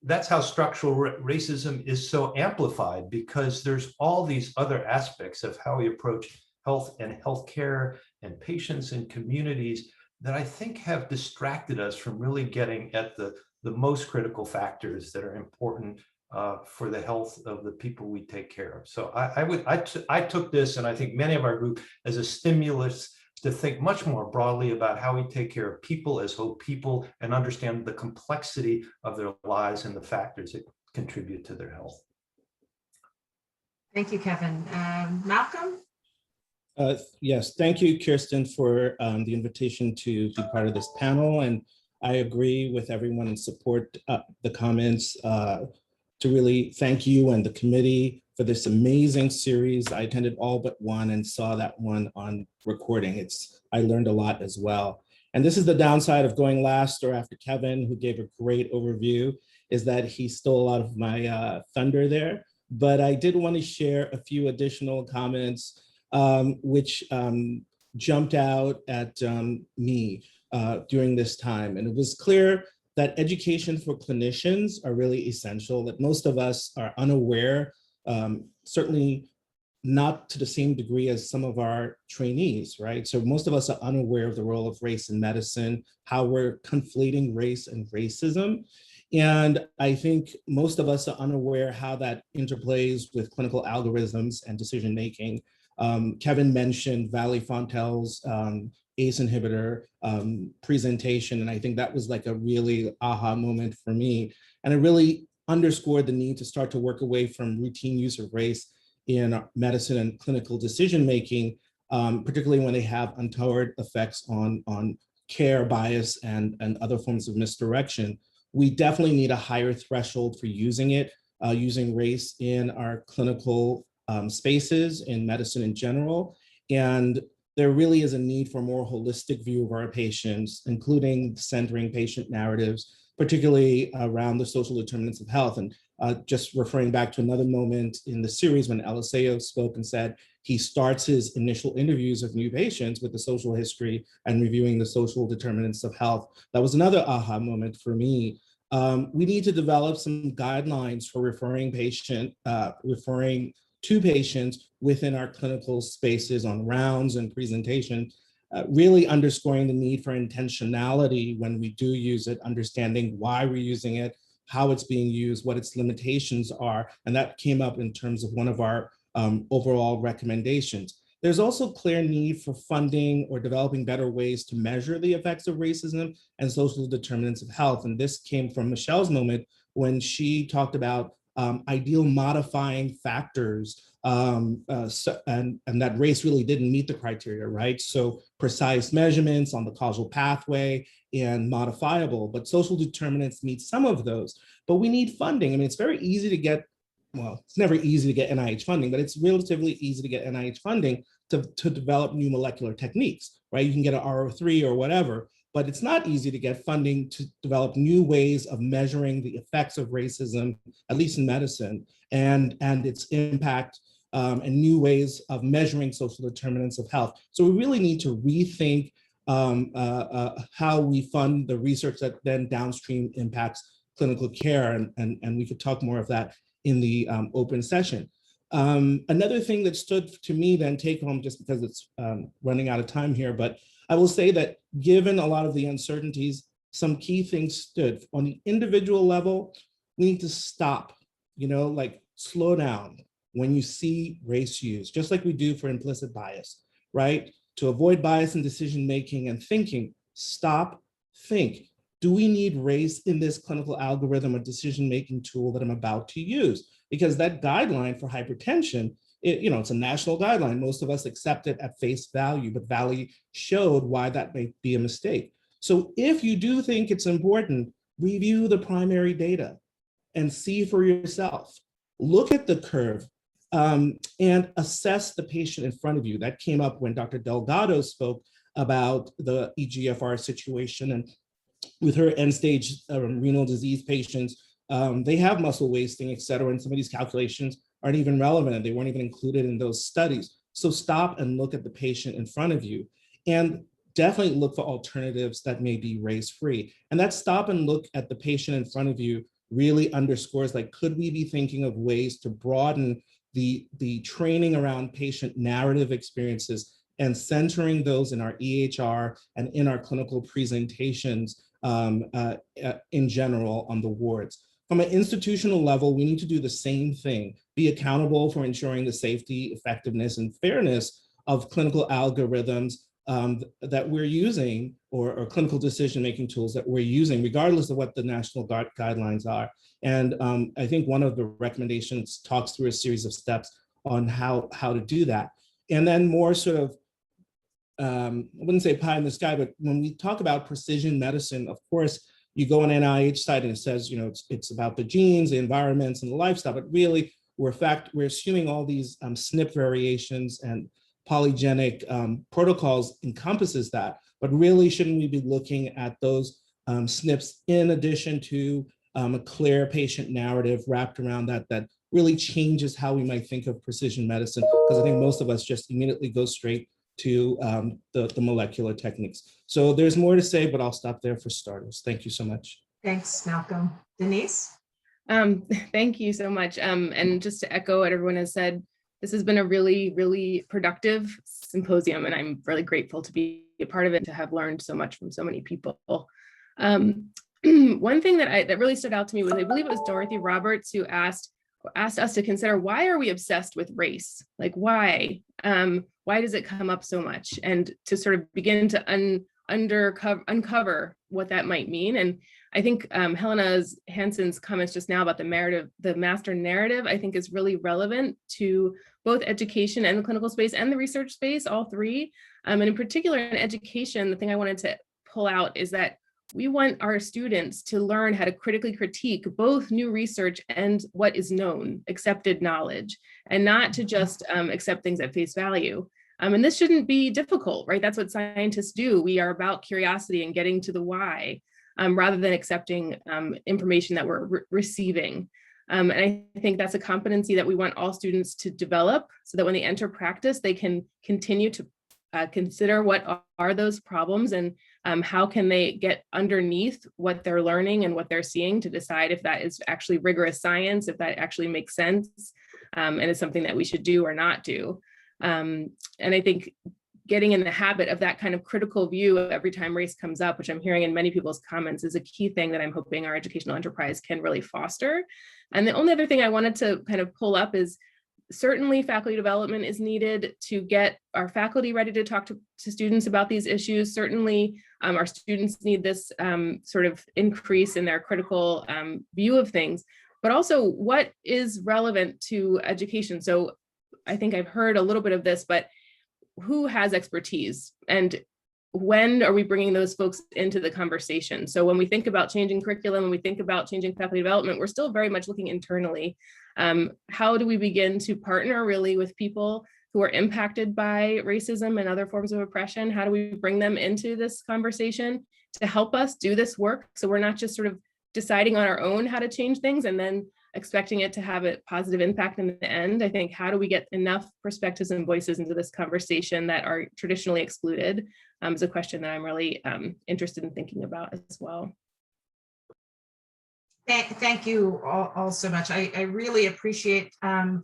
S6: That's how structural racism is so amplified, because there's all these other aspects of how we approach health and healthcare and patients and communities that I think have distracted us from really getting at the most critical factors that are important for the health of the people we take care of. So I took this, and I think many of our group, as a stimulus to think much more broadly about how we take care of people as whole people and understand the complexity of their lives and the factors that contribute to their health.
S1: Thank you, Kevin. Malcolm?
S7: Yes, thank you, Kirsten, for the invitation to be part of this panel. And I agree with everyone and support the comments to really thank you and the committee for this amazing series. I attended all but one and saw that one on recording. I learned a lot as well. And this is the downside of going last or after Kevin, who gave a great overview, is that he stole a lot of my thunder there. But I did want to share a few additional comments which jumped out at me during this time. And it was clear that education for clinicians are really essential, that most of us are unaware, certainly not to the same degree as some of our trainees, right? So most of us are unaware of the role of race in medicine, how we're conflating race and racism. And I think most of us are unaware how that interplays with clinical algorithms and decision-making. Kevin mentioned Valley Fontel's ACE inhibitor presentation, and I think that was like a really aha moment for me. And it really underscored the need to start to work away from routine use of race in medicine and clinical decision-making, particularly when they have untoward effects on care bias and other forms of misdirection. We definitely need a higher threshold for using it, using race in our clinical spaces in medicine in general. And there really is a need for a more holistic view of our patients, including centering patient narratives, particularly around the social determinants of health. And just referring back to another moment in the series when Eliseo spoke and said he starts his initial interviews of new patients with the social history and reviewing the social determinants of health. That was another aha moment for me. We need to develop some guidelines for referring to patients within our clinical spaces on rounds and presentation, really underscoring the need for intentionality when we do use it, understanding why we're using it, how it's being used, what its limitations are. And that came up in terms of one of our overall recommendations. There's also clear need for funding or developing better ways to measure the effects of racism and social determinants of health. And this came from Michelle's moment when she talked about ideal modifying factors and that race really didn't meet the criteria, right? So precise measurements on the causal pathway and modifiable, but social determinants meet some of those, but we need funding. I mean, it's very easy to get, well, it's never easy to get NIH funding, but it's relatively easy to get NIH funding to develop new molecular techniques, right? You can get an RO3 or whatever, but it's not easy to get funding to develop new ways of measuring the effects of racism, at least in medicine, and its impact and new ways of measuring social determinants of health. So we really need to rethink how we fund the research that then downstream impacts clinical care, and we could talk more of that in the open session. Another thing that stood to me then take home, just because it's running out of time here, but I will say that given a lot of the uncertainties, some key things stood. On the individual level, we need to stop, like slow down when you see race used, just like we do for implicit bias, right? To avoid bias in decision-making and thinking, stop, think. Do we need race in this clinical algorithm or decision-making tool that I'm about to use? Because that guideline for hypertension, it's a national guideline. Most of us accept it at face value, but Valley showed why that may be a mistake. So if you do think it's important, review the primary data and see for yourself. Look at the curve and assess the patient in front of you. That came up when Dr. Delgado spoke about the EGFR situation and with her end-stage renal disease patients they have muscle wasting, et cetera, and some of these calculations aren't even relevant and they weren't even included in those studies. So stop and look at the patient in front of you, and definitely look for alternatives that may be race-free. And that stop and look at the patient in front of you really underscores, like, could we be thinking of ways to broaden the training around patient narrative experiences and centering those in our EHR and in our clinical presentations in general on the wards. From an institutional level, we need to do the same thing, be accountable for ensuring the safety, effectiveness, and fairness of clinical algorithms that we're using, or clinical decision-making tools that we're using, regardless of what the national guidelines are. And I think one of the recommendations talks through a series of steps on how to do that. And then more sort of, I wouldn't say pie in the sky, but when we talk about precision medicine, of course, you go on NIH site and it says, you know, it's about the genes, the environments, and the lifestyle, but really we're assuming all these SNP variations and polygenic protocols encompasses that, but really shouldn't we be looking at those SNPs in addition to a clear patient narrative wrapped around that really changes how we might think of precision medicine? Because I think most of us just immediately go straight to the molecular techniques. So there's more to say, but I'll stop there for starters. Thank you so much.
S1: Thanks, Malcolm. Denise?
S8: Thank you so much. And just to echo what everyone has said, this has been a really, really productive symposium, and I'm really grateful to be a part of it, to have learned so much from so many people. One thing that really stood out to me was, I believe it was Dorothy Roberts who asked us to consider, why are we obsessed with race? Like, why? Why does it come up so much? And to sort of begin to uncover what that might mean. And I think Helena Hansen's comments just now about the master narrative, I think is really relevant to both education and the clinical space and the research space, all three. And in particular in education, the thing I wanted to pull out is that we want our students to learn how to critically critique both new research and what is known, accepted knowledge, and not to just accept things at face value. And this shouldn't be difficult, right? That's what scientists do. We are about curiosity and getting to the why, rather than accepting information that we're receiving. And I think that's a competency that we want all students to develop, so that when they enter practice, they can continue to consider what are those problems, and how can they get underneath what they're learning and what they're seeing to decide if that is actually rigorous science, if that actually makes sense, and is something that we should do or not do. And I think getting in the habit of that kind of critical view every time race comes up, which I'm hearing in many people's comments, is a key thing that I'm hoping our educational enterprise can really foster. And the only other thing I wanted to kind of pull up is, certainly faculty development is needed to get our faculty ready to talk to students about these issues. Certainly our students need this sort of increase in their critical view of things, but also what is relevant to education. So I think I've heard a little bit of this, but who has expertise, and when are we bringing those folks into the conversation? So when we think about changing curriculum, when we think about changing faculty development, we're still very much looking internally. How do we begin to partner really with people who are impacted by racism and other forms of oppression? How do we bring them into this conversation to help us do this work, so we're not just sort of deciding on our own how to change things and then expecting it to have a positive impact in the end? I think, how do we get enough perspectives and voices into this conversation that are traditionally excluded, is a question that I'm really interested in thinking about as well.
S1: Thank you all so much. I really appreciate the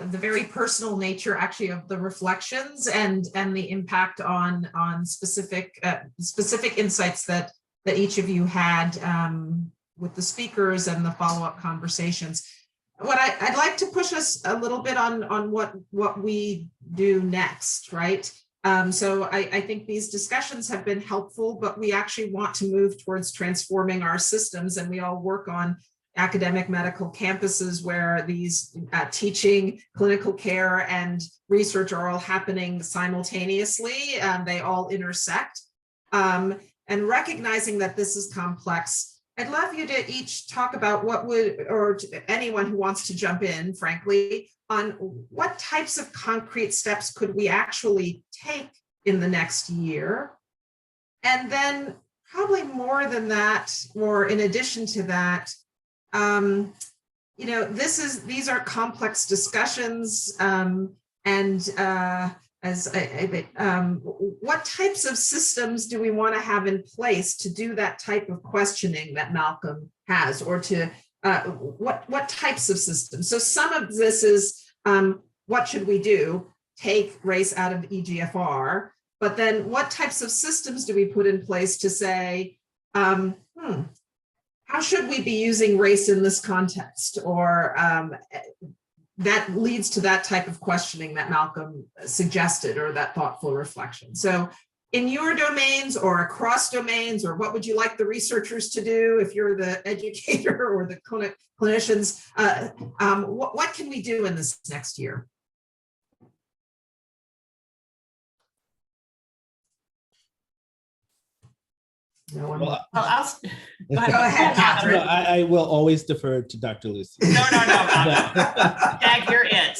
S1: very personal nature, actually, of the reflections and the impact on specific insights that each of you had with the speakers and the follow-up conversations. What I'd like to push us a little bit on what we do next, right? So I think these discussions have been helpful, but we actually want to move towards transforming our systems, and we all work on academic medical campuses where these teaching, clinical care, and research are all happening simultaneously. They all intersect. And recognizing that this is complex, I'd love you to each talk about or anyone who wants to jump in, frankly, on what types of concrete steps could we actually take in the next year. And then probably more than that, or in addition to that, these are complex discussions, what types of systems do we want to have in place to do that type of questioning that Malcolm has, or to what types of systems? So some of this is what should we do? Take race out of EGFR, but then what types of systems do we put in place to say, how should we be using race in this context? Or that leads to that type of questioning that Malcolm suggested, or that thoughtful reflection. So in your domains or across domains, or what would you like the researchers to do if you're the educator or the clinicians, what can we do in this next year? No one.
S7: Well,
S2: Go ahead,
S1: Catherine.
S7: I will always defer to Dr. Lucy.
S2: No. Dag, you're it.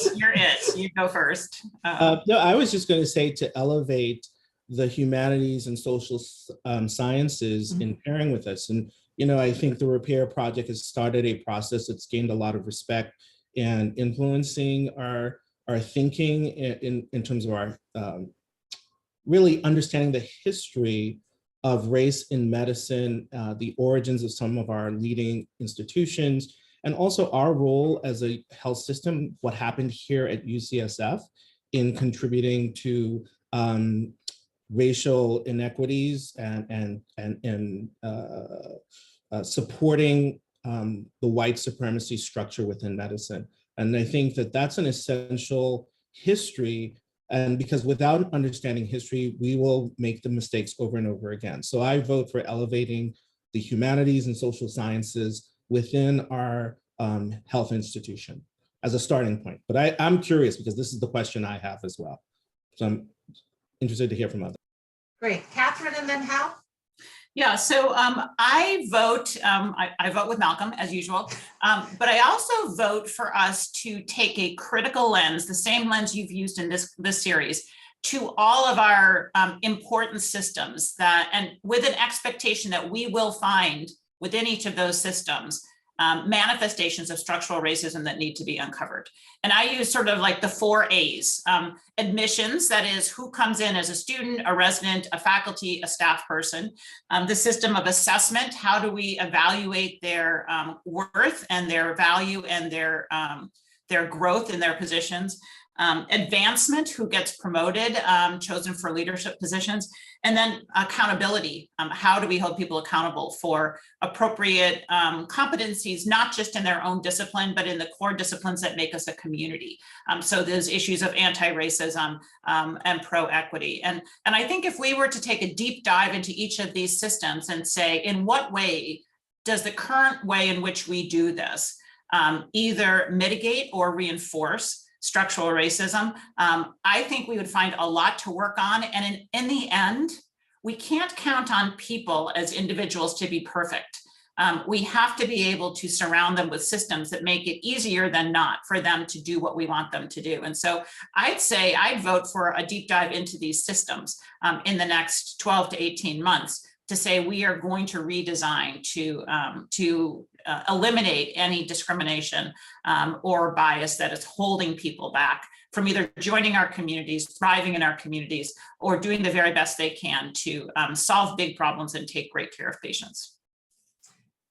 S2: You go first.
S7: No, I was just going to say, to elevate the humanities and social sciences in pairing with us. And, I think the Repair Project has started a process that's gained a lot of respect and influencing our thinking in terms of our really understanding the history of race in medicine, the origins of some of our leading institutions, and also our role as a health system, what happened here at UCSF in contributing to racial inequities and supporting the white supremacy structure within medicine. And I think that that's an essential history. And because without understanding history, we will make the mistakes over and over again. So I vote for elevating the humanities and social sciences within our health institution as a starting point. But I'm curious, because this is the question I have as well. So I'm interested to hear from others.
S1: Great. Catherine, and then Hal?
S2: Yeah, so I vote with Malcolm, as usual, but I also vote for us to take a critical lens, the same lens you've used in this series, to all of our important systems, and with an expectation that we will find within each of those systems manifestations of structural racism that need to be uncovered. And I use sort of like the 4 A's. Admissions, that is who comes in as a student, a resident, a faculty, a staff person. The system of assessment, how do we evaluate their worth and their value and their growth in their positions. Advancement, who gets promoted, chosen for leadership positions, and then accountability. How do we hold people accountable for appropriate competencies, not just in their own discipline, but in the core disciplines that make us a community. So there's issues of anti-racism and pro-equity. And I think if we were to take a deep dive into each of these systems and say, in what way does the current way in which we do this either mitigate or reinforce structural racism, I think we would find a lot to work on. And in the end, we can't count on people as individuals to be perfect. We have to be able to surround them with systems that make it easier than not for them to do what we want them to do. And so I'd vote for a deep dive into these systems in the next 12 to 18 months to say we are going to redesign to eliminate any discrimination or bias that is holding people back from either joining our communities, thriving in our communities, or doing the very best they can to solve big problems and take great care of patients.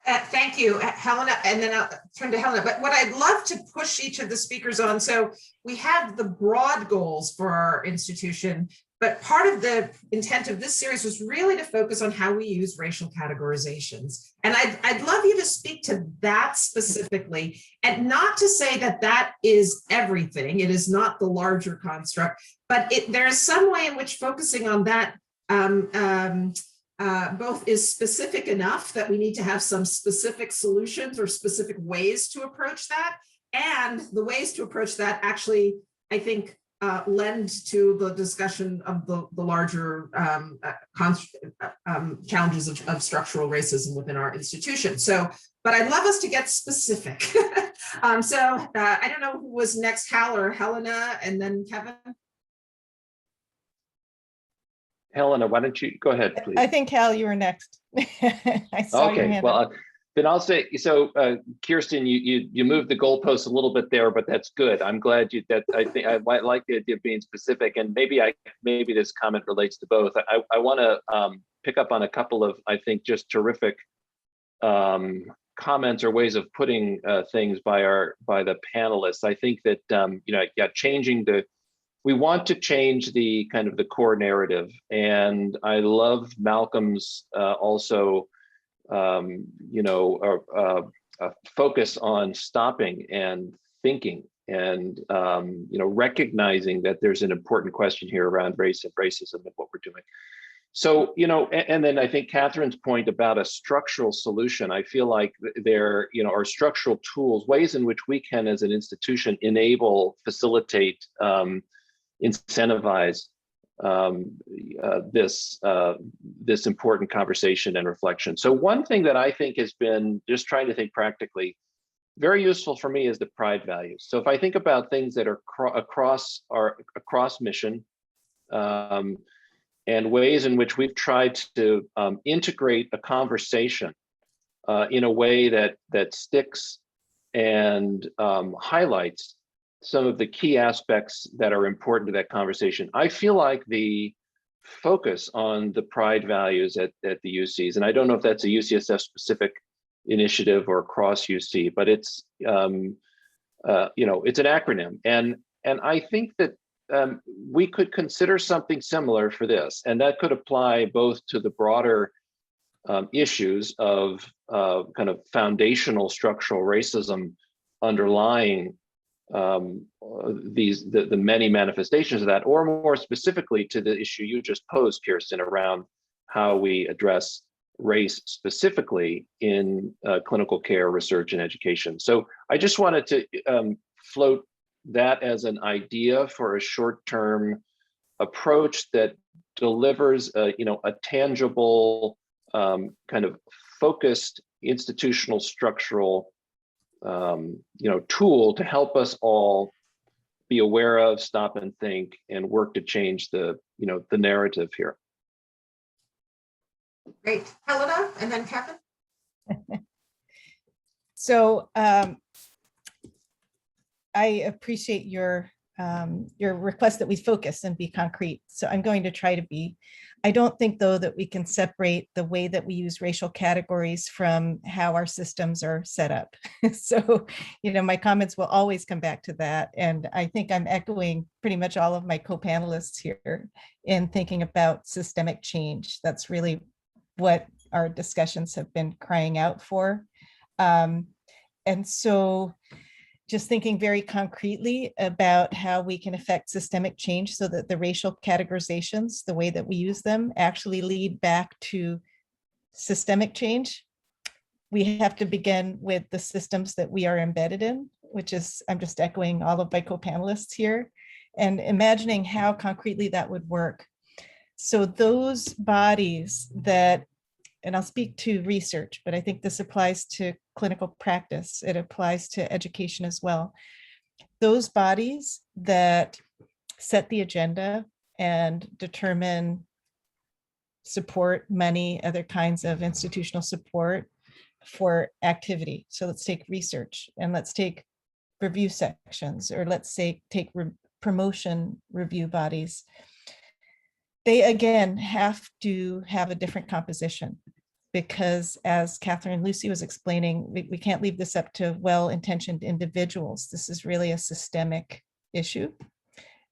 S1: Thank you, Helena, and then I'll turn to Helena. But what I'd love to push each of the speakers on, so we have the broad goals for our institution, but part of the intent of this series was really to focus on how we use racial categorizations. And I'd love you to speak to that specifically, and not to say that that is everything. It is not the larger construct, but there is some way in which focusing on that both is specific enough that we need to have some specific solutions or specific ways to approach that. And the ways to approach that actually, I think, lend to the discussion of the larger challenges of structural racism within our institution. So, but I'd love us to get specific. I don't know who was next, Hal or Helena, and then Kevin.
S4: Helena, why don't you go ahead, please?
S5: I think, Hal, you were next. I saw your
S4: Okay,
S5: hand
S4: well,
S5: up.
S4: Then I'll say, so Kirsten, you moved the goalpost a little bit there, but that's good. I'm glad I think I like the idea of being specific, and maybe this comment relates to both. I want to pick up on a couple of, I think, just terrific comments or ways of putting things by the panelists. I think that we want to change the kind of the core narrative, and I love Malcolm's also focus on stopping and thinking and recognizing that there's an important question here around race and racism and what we're doing. So, and then I think Catherine's point about a structural solution, I feel like there, are structural tools, ways in which we can, as an institution, enable, facilitate, incentivize this important conversation and reflection. So one thing that I think has been, just trying to think practically, very useful for me is the pride values. So if I think about things that are across mission, and ways in which we've tried to integrate a conversation in a way that sticks and highlights some of the key aspects that are important to that conversation. I feel like the focus on the pride values at the UCs, and I don't know if that's a UCSF specific initiative or across UC, but it's it's an acronym, and I think that we could consider something similar for this, and that could apply both to the broader issues of kind of foundational structural racism underlying the many manifestations of that, or more specifically to the issue you just posed, Kirsten, around how we address race specifically in clinical care, research, and education. So I just wanted to float that as an idea for a short-term approach that delivers a tangible kind of focused institutional structural tool to help us all be aware of, stop and think, and work to change the narrative here.
S1: Great. Helena, and then Kevin.
S5: So I appreciate your request that we focus and be concrete. So I'm going to try to be. I don't think, though, that we can separate the way that we use racial categories from how our systems are set up. So, my comments will always come back to that. And I think I'm echoing pretty much all of my co-panelists here in thinking about systemic change. That's really what our discussions have been crying out for. And so just thinking very concretely about how we can affect systemic change so that the racial categorizations, the way that we use them, actually lead back to systemic change. We have to begin with the systems that we are embedded in, which is, I'm just echoing all of my co-panelists here, and imagining how concretely that would work. So those bodies that, and I'll speak to research, but I think this applies to clinical practice. It applies to education as well. Those bodies that set the agenda and determine support, money, other kinds of institutional support for activity. So let's take research, and let's take review sections, or let's say take promotion review bodies. They, again, have to have a different composition, because as Catherine and Lucy was explaining, we can't leave this up to well-intentioned individuals. This is really a systemic issue.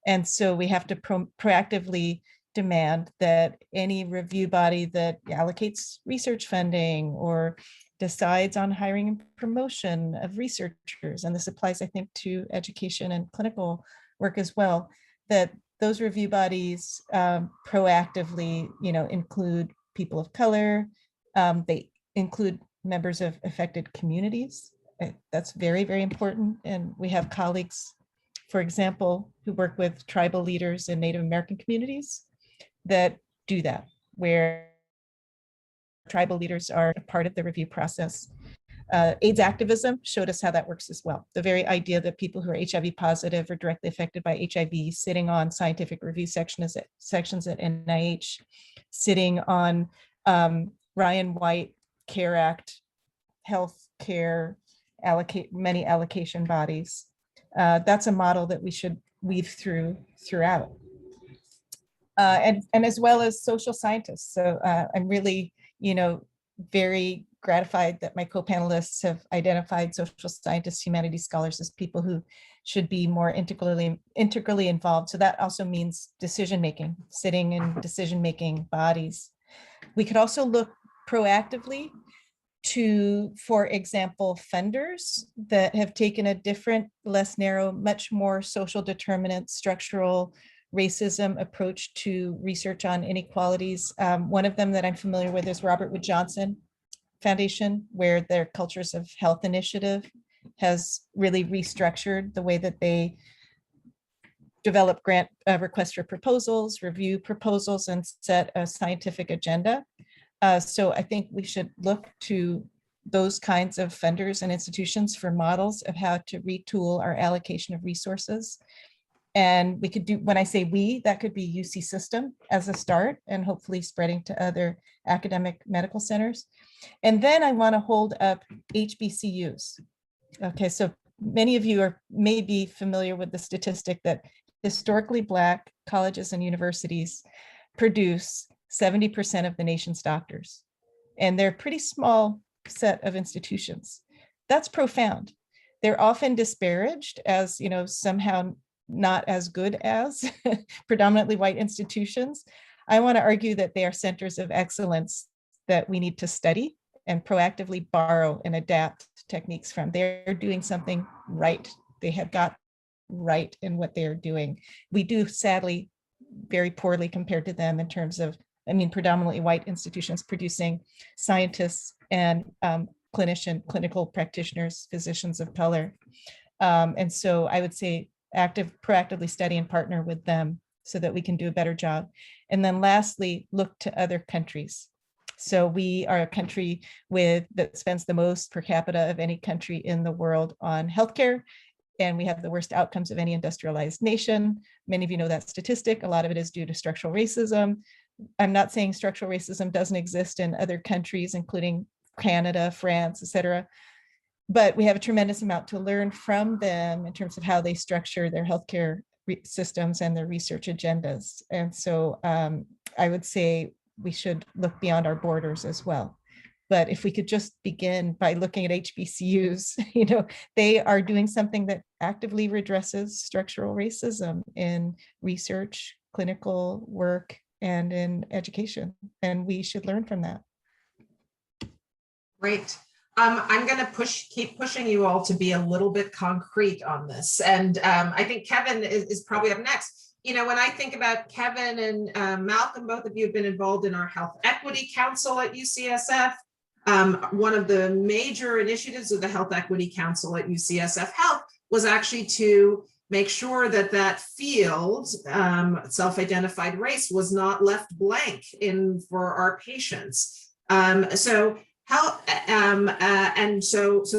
S5: And so we have to proactively demand that any review body that allocates research funding or decides on hiring and promotion of researchers, and this applies, I think, to education and clinical work as well, that those review bodies proactively, include people of color. They include members of affected communities. That's very, very important. And we have colleagues, for example, who work with tribal leaders in Native American communities that do that, where tribal leaders are a part of the review process. AIDS activism showed us how that works as well. The very idea that people who are HIV positive or directly affected by HIV sitting on scientific review sections at NIH, sitting on Ryan White CARE Act health care many allocation bodies. That's a model that we should weave throughout. And as well as social scientists. So I'm really, very gratified that my co-panelists have identified social scientists, humanities scholars as people who should be more integrally involved. So that also means decision-making, sitting in decision-making bodies. We could also look proactively to, for example, funders that have taken a different, less narrow, much more social determinant, structural racism approach to research on inequalities. One of them that I'm familiar with is Robert Wood Johnson Foundation, where their Cultures of Health initiative has really restructured the way that they develop grant requests for proposals, review proposals, and set a scientific agenda. So I think we should look to those kinds of funders and institutions for models of how to retool our allocation of resources. And we could do, when I say we, that could be UC system as a start, and hopefully spreading to other academic medical centers. And then I want to hold up HBCUs. Okay, so many of you may be familiar with the statistic that historically Black colleges and universities produce 70% of the nation's doctors. And they're a pretty small set of institutions. That's profound. They're often disparaged as, somehow not as good as predominantly white institutions. I want to argue that they are centers of excellence that we need to study and proactively borrow and adapt techniques from. They're doing something right. They have got right in what they're doing. We do, sadly, very poorly compared to them in terms of, predominantly white institutions producing scientists and clinical practitioners, physicians of color. And so I would say proactively study and partner with them so that we can do a better job. And then lastly, look to other countries. So we are a country that spends the most per capita of any country in the world on healthcare, and we have the worst outcomes of any industrialized nation. Many of you know that statistic. A lot of it is due to structural racism. I'm not saying structural racism doesn't exist in other countries, including Canada, France, et cetera. But we have a tremendous amount to learn from them in terms of how they structure their healthcare systems and their research agendas. And so I would say we should look beyond our borders as well. But if we could just begin by looking at HBCUs, they are doing something that actively redresses structural racism in research, clinical work, and in education. And we should learn from that.
S1: Great. I'm going to keep pushing you all to be a little bit concrete on this. And I think Kevin is probably up next. When I think about Kevin and Malcolm, both of you have been involved in our Health Equity Council at UCSF. One of the major initiatives of the Health Equity Council at UCSF Health was actually to make sure that field, self-identified race, was not left blank for our patients. So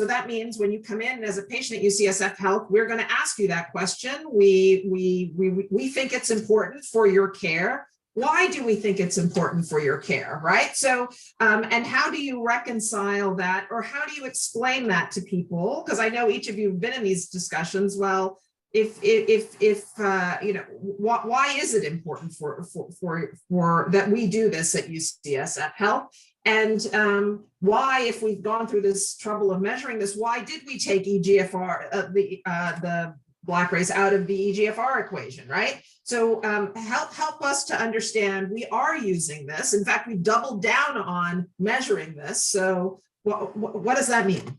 S1: that means when you come in as a patient at UCSF Health, we're going to ask you that question. We think it's important for your care. Why do we think it's important for your care, right? So, and how do you reconcile that, or how do you explain that to people? Because I know each of you have been in these discussions. Well, why is it important for that we do this at UCSF Health? And why, if we've gone through this trouble of measuring this, why did we take EGFR, the Black race, out of the EGFR equation, right? So help us to understand we are using this. In fact, we doubled down on measuring this. So what does that mean?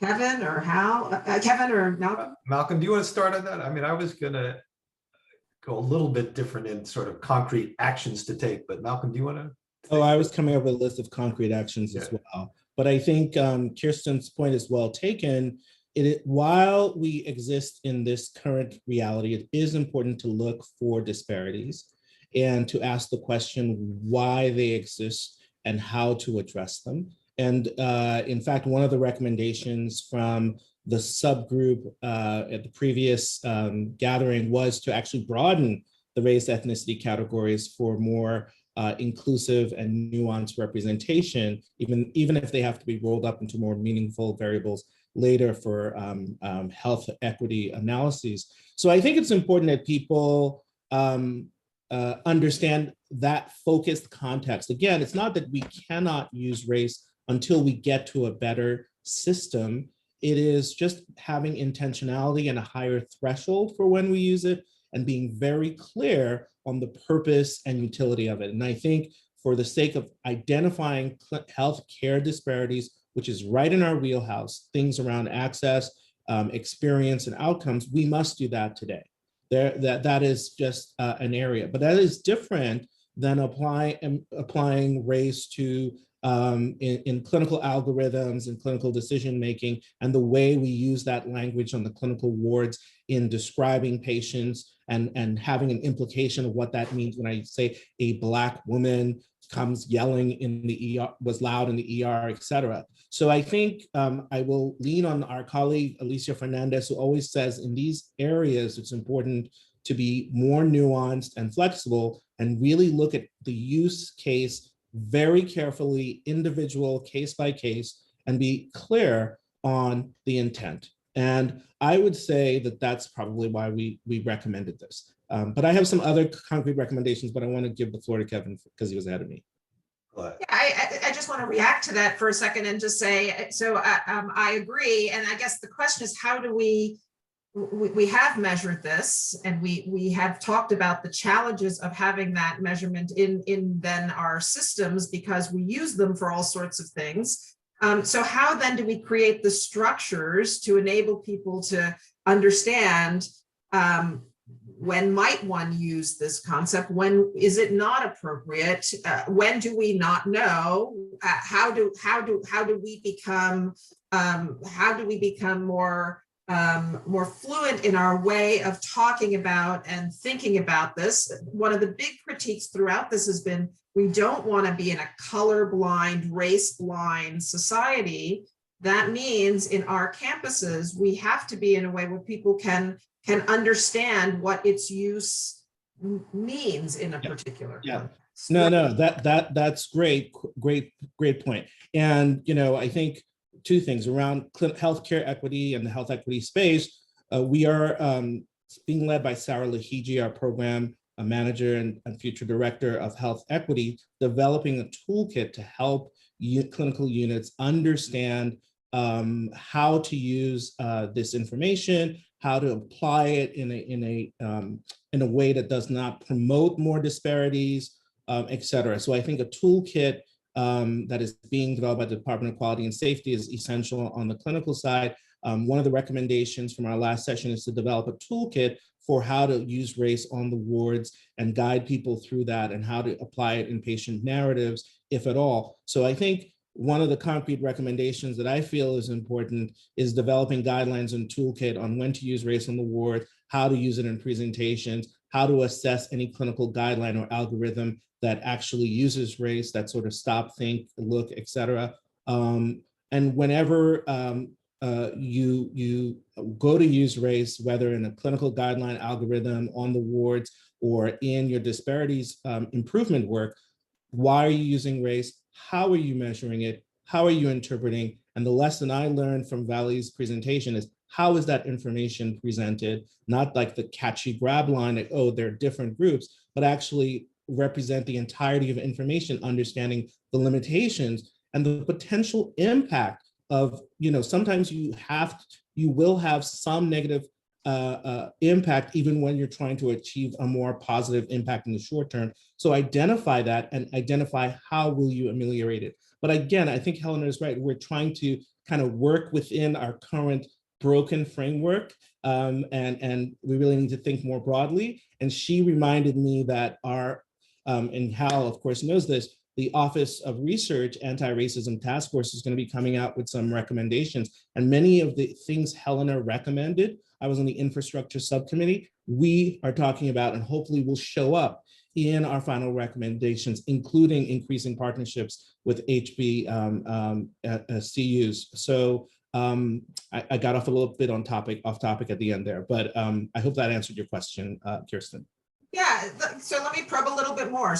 S1: Kevin or Hal? Kevin or Malcolm?
S6: Malcolm, do you want to start on that? I was going to go a little bit different in sort of concrete actions to take, but Malcolm, do you want to?
S7: Oh, I was coming up with a list of concrete actions as well. But I think Kirsten's point is well taken. While we exist in this current reality, it is important to look for disparities and to ask the question why they exist and how to address them. And in fact, one of the recommendations from the subgroup at the previous gathering was to actually broaden the race ethnicity categories for more inclusive and nuanced representation, even if they have to be rolled up into more meaningful variables later for health equity analyses. So I think it's important that people understand that focused context. Again, it's not that we cannot use race until we get to a better system. It is just having intentionality and a higher threshold for when we use it and being very clear on the purpose and utility of it. And I think for the sake of identifying healthcare disparities, which is right in our wheelhouse, things around access, experience, and outcomes, we must do that today. That is just an area, but that is different than applying race to in clinical algorithms and clinical decision-making, and the way we use that language on the clinical wards in describing patients and having an implication of what that means when I say a Black woman comes yelling in the ER, was loud in the ER, et cetera. So I think I will lean on our colleague, Alicia Fernandez, who always says in these areas, it's important to be more nuanced and flexible and really look at the use case very carefully, individual, case by case, and be clear on the intent. And I would say that that's probably why we recommended this. But I have some other concrete recommendations, but I want to give the floor to Kevin because he was ahead of me.
S1: Yeah, I just want to react to that for a second and just say, so I agree. And I guess the question is, how do we have measured this, and we have talked about the challenges of having that measurement in then our systems because we use them for all sorts of things. So how then do we create the structures to enable people to understand when might one use this concept? When is it not appropriate? When do we not know? How do we become more fluent in our way of talking about and thinking about this? One of the big critiques throughout this has been, we don't want to be in a colorblind, race-blind society. That means in our campuses, we have to be in a way where people can understand what its use means in a particular context.
S7: No, that's great point. And I think two things around healthcare equity and the health equity space. We are being led by Sarah Lahiji, our program manager and future director of health equity, developing a toolkit to help clinical units understand how to use this information, how to apply it in a way that does not promote more disparities, et cetera. So I think a toolkit that is being developed by the Department of Quality and Safety is essential on the clinical side. One of the recommendations from our last session is to develop a toolkit for how to use race on the wards and guide people through that and how to apply it in patient narratives, if at all. So I think one of the concrete recommendations that I feel is important is developing guidelines and toolkit on when to use race on the ward, how to use it in presentations, how to assess any clinical guideline or algorithm that actually uses race, that sort of stop, think, look, et cetera. And whenever you go to use race, whether in a clinical guideline algorithm on the wards or in your disparities improvement work, why are you using race? How are you measuring it? How are you interpreting? And the lesson I learned from Valley's presentation is, how is that information presented? Not like the catchy grab line, like, oh, they're different groups, but actually represent the entirety of information, understanding the limitations and the potential impact of, sometimes you will have some negative impact even when you're trying to achieve a more positive impact in the short term. So identify that and identify how will you ameliorate it. But again, I think Helena is right. We're trying to kind of work within our current broken framework, and we really need to think more broadly. And she reminded me that and Hal, of course, knows this, the Office of Research Anti-Racism Task Force is going to be coming out with some recommendations. And many of the things Helena recommended, I was on the infrastructure subcommittee, we are talking about and hopefully will show up in our final recommendations, including increasing partnerships with HB CUs. So I got off a little bit off topic at the end there, but I hope that answered your question, Kirsten.
S1: Yeah, so let me probe a little bit more.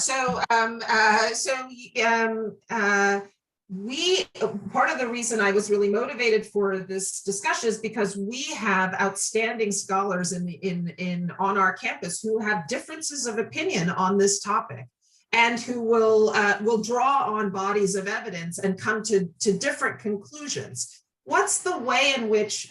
S1: We, part of the reason I was really motivated for this discussion is because we have outstanding scholars on our campus who have differences of opinion on this topic, and who will draw on bodies of evidence and come to different conclusions. What's the way in which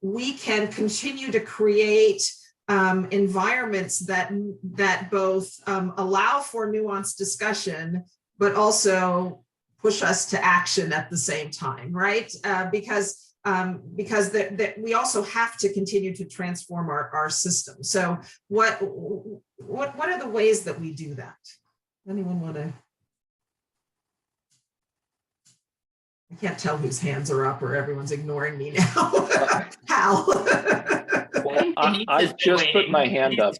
S1: we can continue to create environments that both allow for nuanced discussion, but also push us to action at the same time, right? Because we also have to continue to transform our system. So what are the ways that we do that? Anyone want to? I can't tell whose hands are up or everyone's ignoring me now. Hal.
S4: Well, I just put my hand up,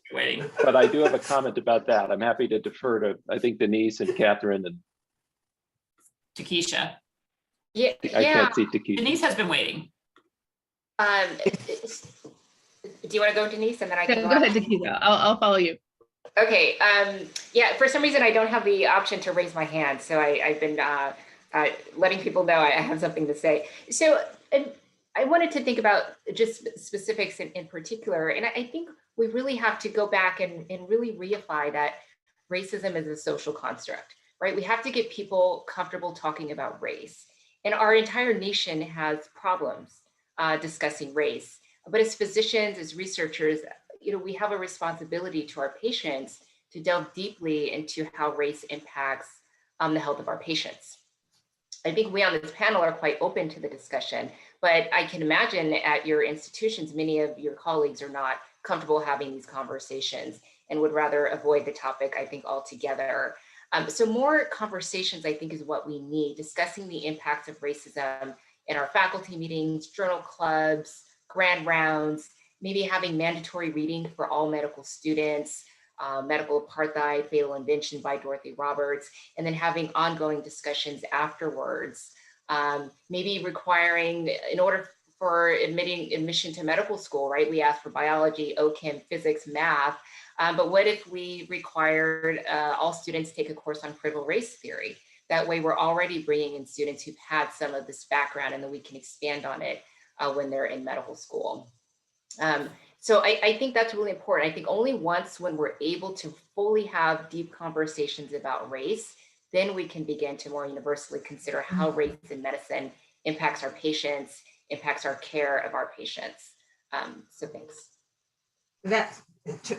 S4: but I do have a comment about that. I'm happy to defer to, I think, Denise and Catherine and
S2: Takesha.
S3: Yeah,
S4: I can't see Takesha.
S2: Denise has been waiting.
S3: Do you want to go, Denise, and then I can
S8: Go ahead, Takesha. I'll follow you.
S3: Okay. Yeah, for some reason I don't have the option to raise my hand, so I've been letting people know I have something to say. So I wanted to think about just specifics in particular, and I think we really have to go back and really reify that racism is a social construct, right? We have to get people comfortable talking about race, and our entire nation has problems discussing race. But as physicians, as researchers, we have a responsibility to our patients to delve deeply into how race impacts the health of our patients. I think we on this panel are quite open to the discussion, but I can imagine at your institutions, many of your colleagues are not comfortable having these conversations and would rather avoid the topic, I think, altogether. So more conversations, I think, is what we need, discussing the impacts of racism in our faculty meetings, journal clubs, grand rounds, maybe having mandatory reading for all medical students, Medical Apartheid, Fatal Invention by Dorothy Roberts, and then having ongoing discussions afterwards. Maybe requiring, in order for admission to medical school, right? We ask for biology, OChem, physics, math, but what if we required all students take a course on critical race theory? That way we're already bringing in students who've had some of this background, and then we can expand on it when they're in medical school. So I think that's really important. I think only once when we're able to fully have deep conversations about race, then we can begin to more universally consider how race in medicine impacts our patients, impacts our care of our patients. So thanks.
S1: That's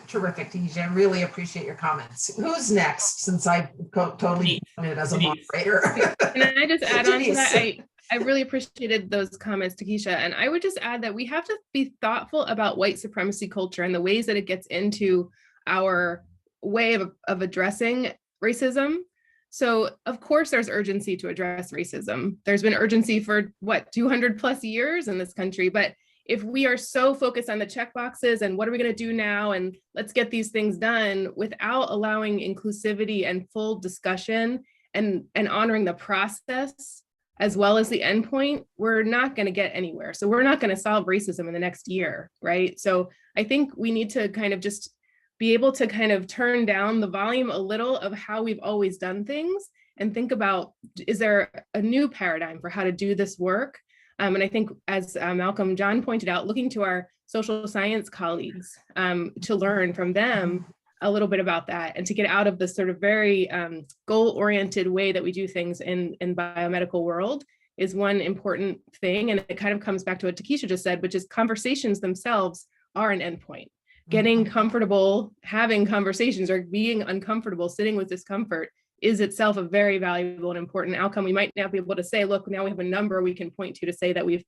S1: terrific, DJ. I really appreciate your comments. Who's next, since I totally it as a moderator?
S8: Can I just add on to that? I really appreciated those comments, Takesha. And I would just add that we have to be thoughtful about white supremacy culture and the ways that it gets into our way of addressing racism. So of course, there's urgency to address racism. There's been urgency for 200 plus years in this country. But if we are so focused on the checkboxes and what are we going to do now, and let's get these things done without allowing inclusivity and full discussion and honoring the process, as well as the endpoint, we're not going to get anywhere. So we're not going to solve racism in the next year, right? So I think we need to kind of just be able to kind of turn down the volume a little of how we've always done things and think about, is there a new paradigm for how to do this work? And I think, as Malcolm John pointed out, looking to our social science colleagues to learn from them a little bit about that, and to get out of this sort of very goal-oriented way that we do things in biomedical world is one important thing. And it kind of comes back to what Takesha just said, which is conversations themselves are an endpoint. Getting comfortable having conversations, or being uncomfortable, sitting with discomfort, is itself a very valuable and important outcome. We might not be able to say, look, now we have a number we can point to say that we've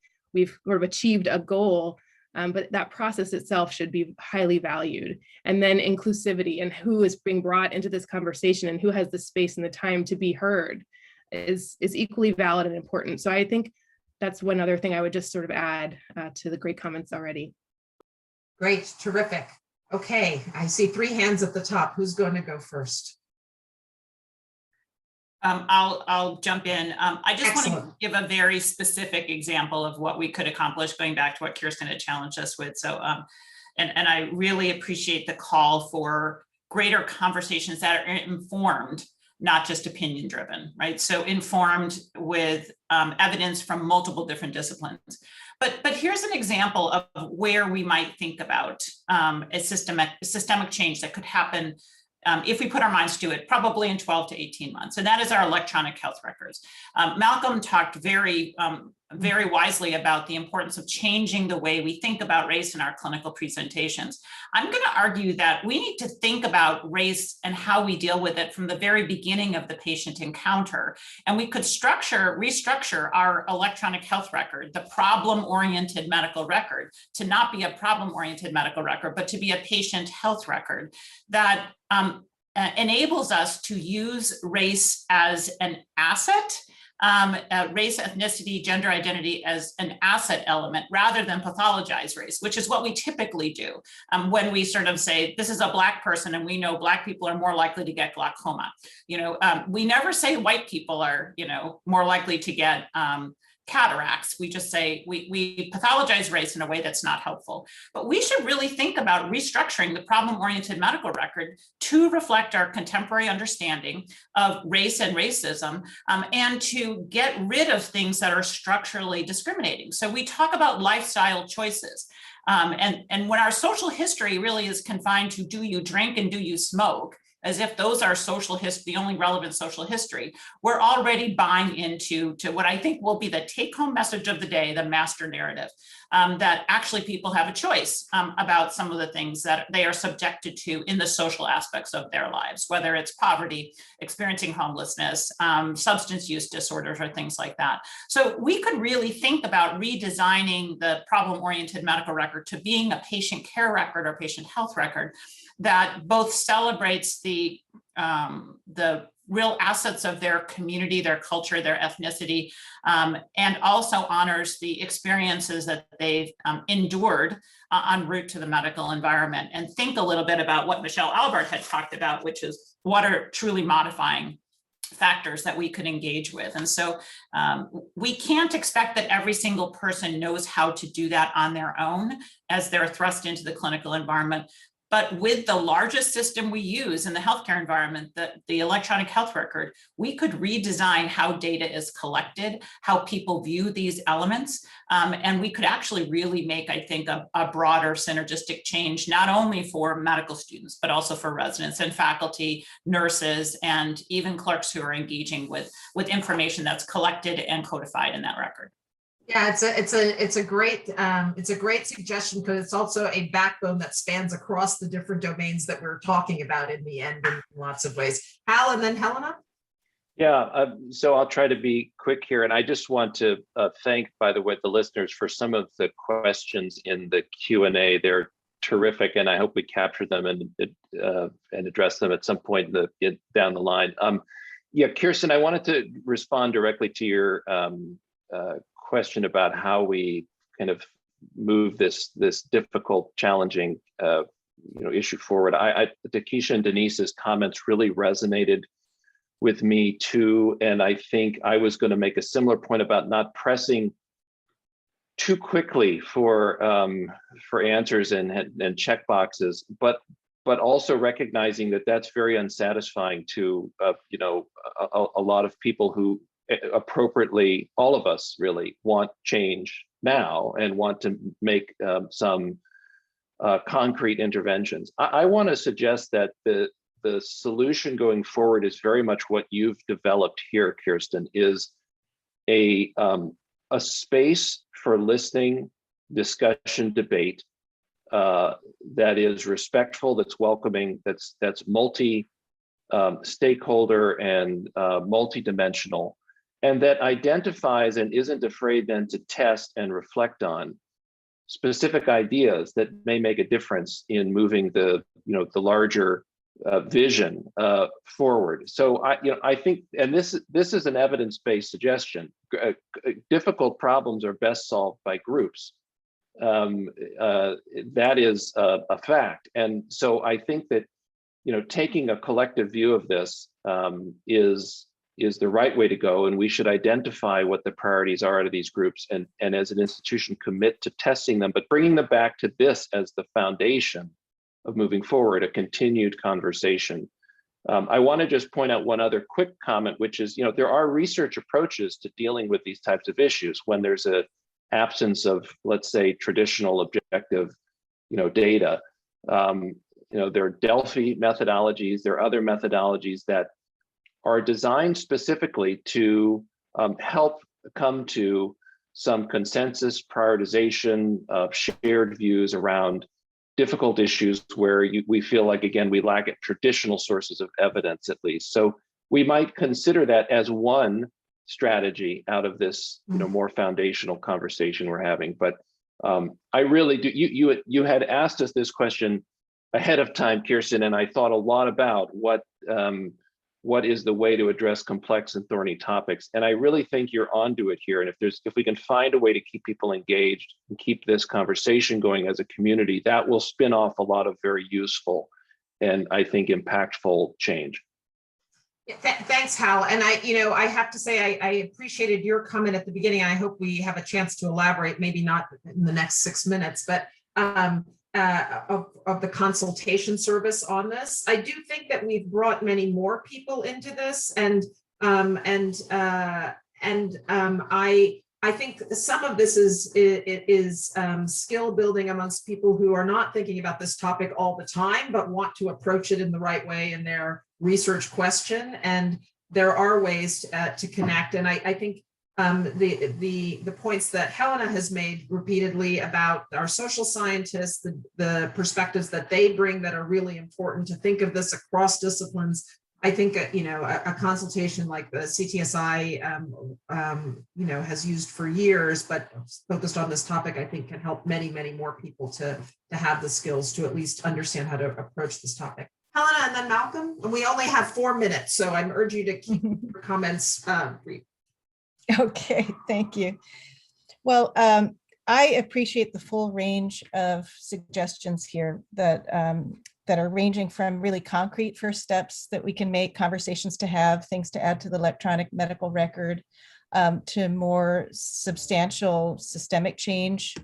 S8: sort of achieved a goal. But that process itself should be highly valued. And then inclusivity and who is being brought into this conversation and who has the space and the time to be heard is equally valid and important. So I think that's one other thing I would just sort of add to the great comments already.
S1: Great, terrific. Okay, I see 3 hands at the top. Who's going to go first?
S2: I'll jump in. I just
S1: Excellent.
S2: want to give a very specific example of what we could accomplish, going back to what Kirsten had challenged us with. So, and I really appreciate the call for greater conversations that are informed, not just opinion driven, right? So informed with evidence from multiple different disciplines. But here's an example of where we might think about a systemic change that could happen if we put our minds to it, probably in 12 to 18 months. And that is our electronic health records. Malcolm talked very wisely about the importance of changing the way we think about race in our clinical presentations. I'm going to argue that we need to think about race and how we deal with it from the very beginning of the patient encounter. And we could restructure our electronic health record, the problem-oriented medical record, to not be a problem-oriented medical record, but to be a patient health record that enables us to use race as an asset, race, ethnicity, gender identity as an asset element rather than pathologize race, which is what we typically do when we sort of say, this is a Black person and we know Black people are more likely to get glaucoma. We never say white people are, more likely to get cataracts. We just say we pathologize race in a way that's not helpful. But we should really think about restructuring the problem-oriented medical record to reflect our contemporary understanding of race and racism, and to get rid of things that are structurally discriminating. So we talk about lifestyle choices. And when our social history really is confined to do you drink and do you smoke, as if those are the only relevant social history, we're already buying into what I think will be the take-home message of the day, the master narrative, that actually people have a choice about some of the things that they are subjected to in the social aspects of their lives, whether it's poverty, experiencing homelessness, substance use disorders, or things like that. So we could really think about redesigning the problem-oriented medical record to being a patient care record or patient health record that both celebrates the real assets of their community, their culture, their ethnicity, and also honors the experiences that they've endured en route to the medical environment. And think a little bit about what Michelle Albert had talked about, which is what are truly modifying factors that we could engage with. And so we can't expect that every single person knows how to do that on their own as they're thrust into the clinical environment. But with the largest system we use in the healthcare environment, the electronic health record, we could redesign how data is collected, how people view these elements, and we could actually really make, I think, a broader synergistic change, not only for medical students, but also for residents and faculty, nurses, and even clerks who are engaging with information that's collected and codified in that record.
S1: Yeah, it's a great suggestion, because it's also a backbone that spans across the different domains that we're talking about in the end in lots of ways. Hal, and then Helena.
S4: Yeah, so I'll try to be quick here, and I just want to thank, by the way, the listeners for some of the questions in the Q&A. They're terrific, and I hope we capture them and address them at some point down the line. Yeah, Kirsten, I wanted to respond directly to your question about how we kind of move this difficult, challenging issue forward. Takesha and Denise's comments really resonated with me too, and I think I was going to make a similar point about not pressing too quickly for answers and check boxes, but also recognizing that that's very unsatisfying to a lot of people who appropriately, all of us really want change now and want to make some concrete interventions. I want to suggest that the solution going forward is very much what you've developed here, Kirsten, is a space for listening, discussion, debate that is respectful, that's welcoming, that's multi stakeholder and multidimensional, and that identifies and isn't afraid then to test and reflect on specific ideas that may make a difference in moving the larger vision forward. So I think, and this is an evidence-based suggestion. Difficult problems are best solved by groups. That is a fact, and so I think that taking a collective view of this is the right way to go, and we should identify what the priorities are out of these groups, and as an institution commit to testing them, but bringing them back to this as the foundation of moving forward, a continued conversation. I want to just point out one other quick comment, which is, there are research approaches to dealing with these types of issues when there's a absence of, let's say, traditional objective, data. There are Delphi methodologies, there are other methodologies that are designed specifically to help come to some consensus prioritization of shared views around difficult issues where we feel like, again, we lack at traditional sources of evidence, at least. So we might consider that as one strategy out of this, more foundational conversation we're having. But I really do. You had asked us this question ahead of time, Kirsten, and I thought a lot about what is the way to address complex and thorny topics. And I really think you're onto it here. And if we can find a way to keep people engaged and keep this conversation going as a community, that will spin off a lot of very useful and I think impactful change.
S1: Thanks, Hal. And I have to say, I appreciated your comment at the beginning. I hope we have a chance to elaborate, maybe not in the next 6 minutes, but of the consultation service on this. I do think that we've brought many more people into this, and I think some of this is skill building amongst people who are not thinking about this topic all the time, but want to approach it in the right way in their research question. And there are ways to connect. And I think the points that Helena has made repeatedly about our social scientists, the perspectives that they bring that are really important to think of this across disciplines. I think a consultation like the CTSI has used for years, but focused on this topic, I think can help many more people to have the skills to at least understand how to approach this topic. Helena and then Malcolm. We only have 4 minutes, so I urge you to keep your comments brief.
S5: Okay, thank you. Well, I appreciate the full range of suggestions here that are ranging from really concrete first steps that we can make, conversations to have, things to add to the electronic medical record, to more substantial systemic change,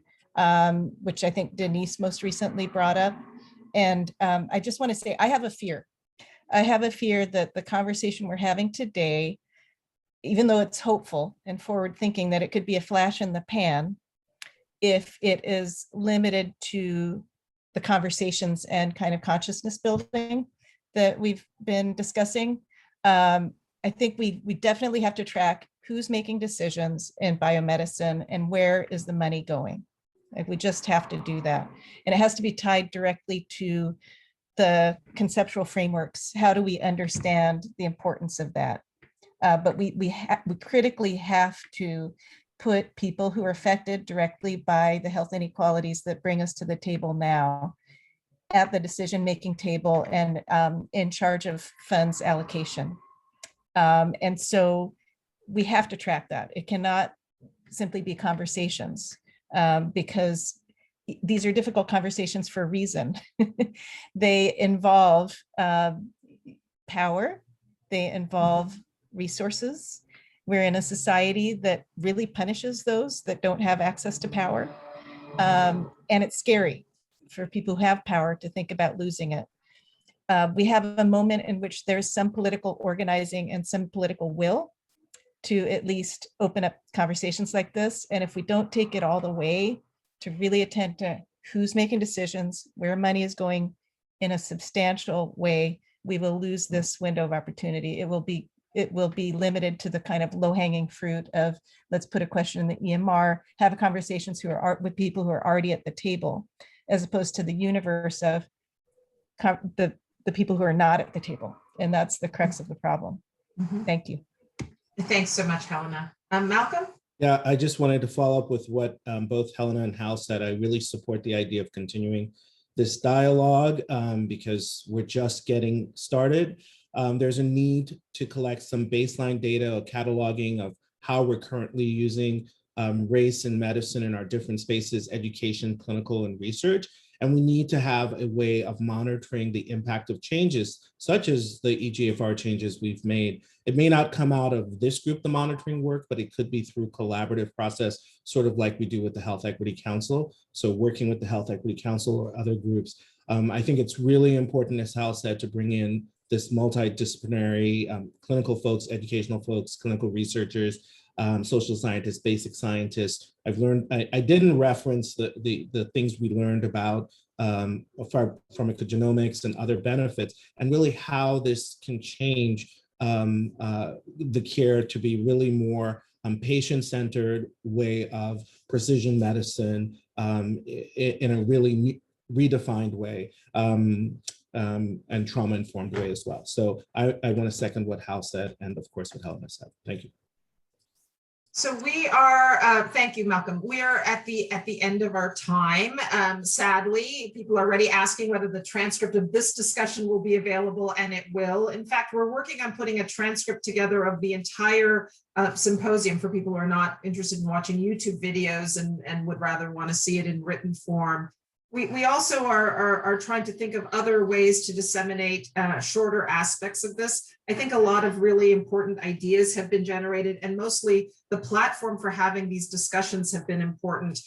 S5: which I think Denise most recently brought up. And I just want to say, I have a fear. I have a fear that the conversation we're having today, even though it's hopeful and forward thinking, that it could be a flash in the pan if it is limited to the conversations and kind of consciousness building that we've been discussing. I think we definitely have to track who's making decisions in biomedicine and where is the money going. Like, we just have to do that. And it has to be tied directly to the conceptual frameworks. How do we understand the importance of that? But we critically have to put people who are affected directly by the health inequalities that bring us to the table now at the decision-making table and in charge of funds allocation. And so we have to track that. It cannot simply be conversations, because these are difficult conversations for a reason. They involve power, they involve resources. We're in a society that really punishes those that don't have access to power. And it's scary for people who have power to think about losing it. We have a moment in which there's some political organizing and some political will to at least open up conversations like this. And if we don't take it all the way to really attend to who's making decisions, where money is going in a substantial way, we will lose this window of opportunity. It will be limited to the kind of low-hanging fruit of, let's put a question in the EMR, have conversations with people who are already at the table, as opposed to the universe of the people who are not at the table. And that's the crux of the problem. Thank you.
S1: Thanks so much, Helena. Malcolm?
S7: Yeah, I just wanted to follow up with what both Helena and Hal said. I really support the idea of continuing this dialogue because we're just getting started. There's a need to collect some baseline data or cataloging of how we're currently using race in medicine in our different spaces, education, clinical, and research. And we need to have a way of monitoring the impact of changes, such as the EGFR changes we've made. It may not come out of this group, the monitoring work, but it could be through collaborative process, sort of like we do with the Health Equity Council. So working with the Health Equity Council or other groups I think it's really important, as Hal said, to bring in this multidisciplinary clinical folks, educational folks, clinical researchers, social scientists, basic scientists. I've learned, I didn't reference the things we learned about pharmacogenomics and other benefits, and really how this can change the care to be really more patient-centered way of precision medicine in a really redefined way and trauma-informed way as well. So I want to second what Hal said, and of course what Helena said. Thank you.
S1: So we are, thank you, Malcolm. We are at the end of our time. Sadly, people are already asking whether the transcript of this discussion will be available, and it will. In fact, we're working on putting a transcript together of the entire symposium for people who are not interested in watching YouTube videos and would rather want to see it in written form. We also are trying to think of other ways to disseminate shorter aspects of this. I think a lot of really important ideas have been generated, and mostly the platform for having these discussions have been important.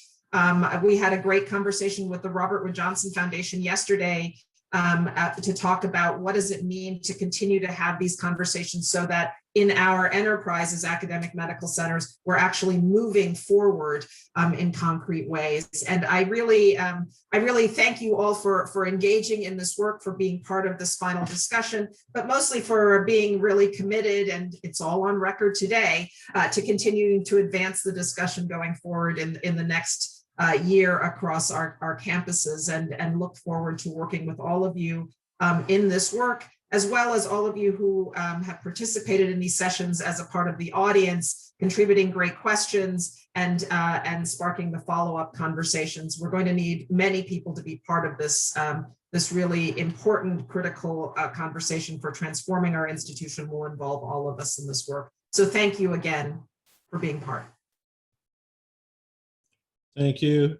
S1: We had a great conversation with the Robert Wood Johnson Foundation yesterday to talk about what does it mean to continue to have these conversations so that in our enterprise as academic medical centers, we're actually moving forward in concrete ways. And I really thank you all for engaging in this work, for being part of this final discussion, but mostly for being really committed, and it's all on record today, to continuing to advance the discussion going forward in the next year across our campuses, and look forward to working with all of you in this work, as well as all of you who have participated in these sessions as a part of the audience, contributing great questions and sparking the follow-up conversations. We're going to need many people to be part of this, this really important, critical conversation for transforming our institution. Will involve all of us in this work. So thank you again for being part.
S7: Thank you.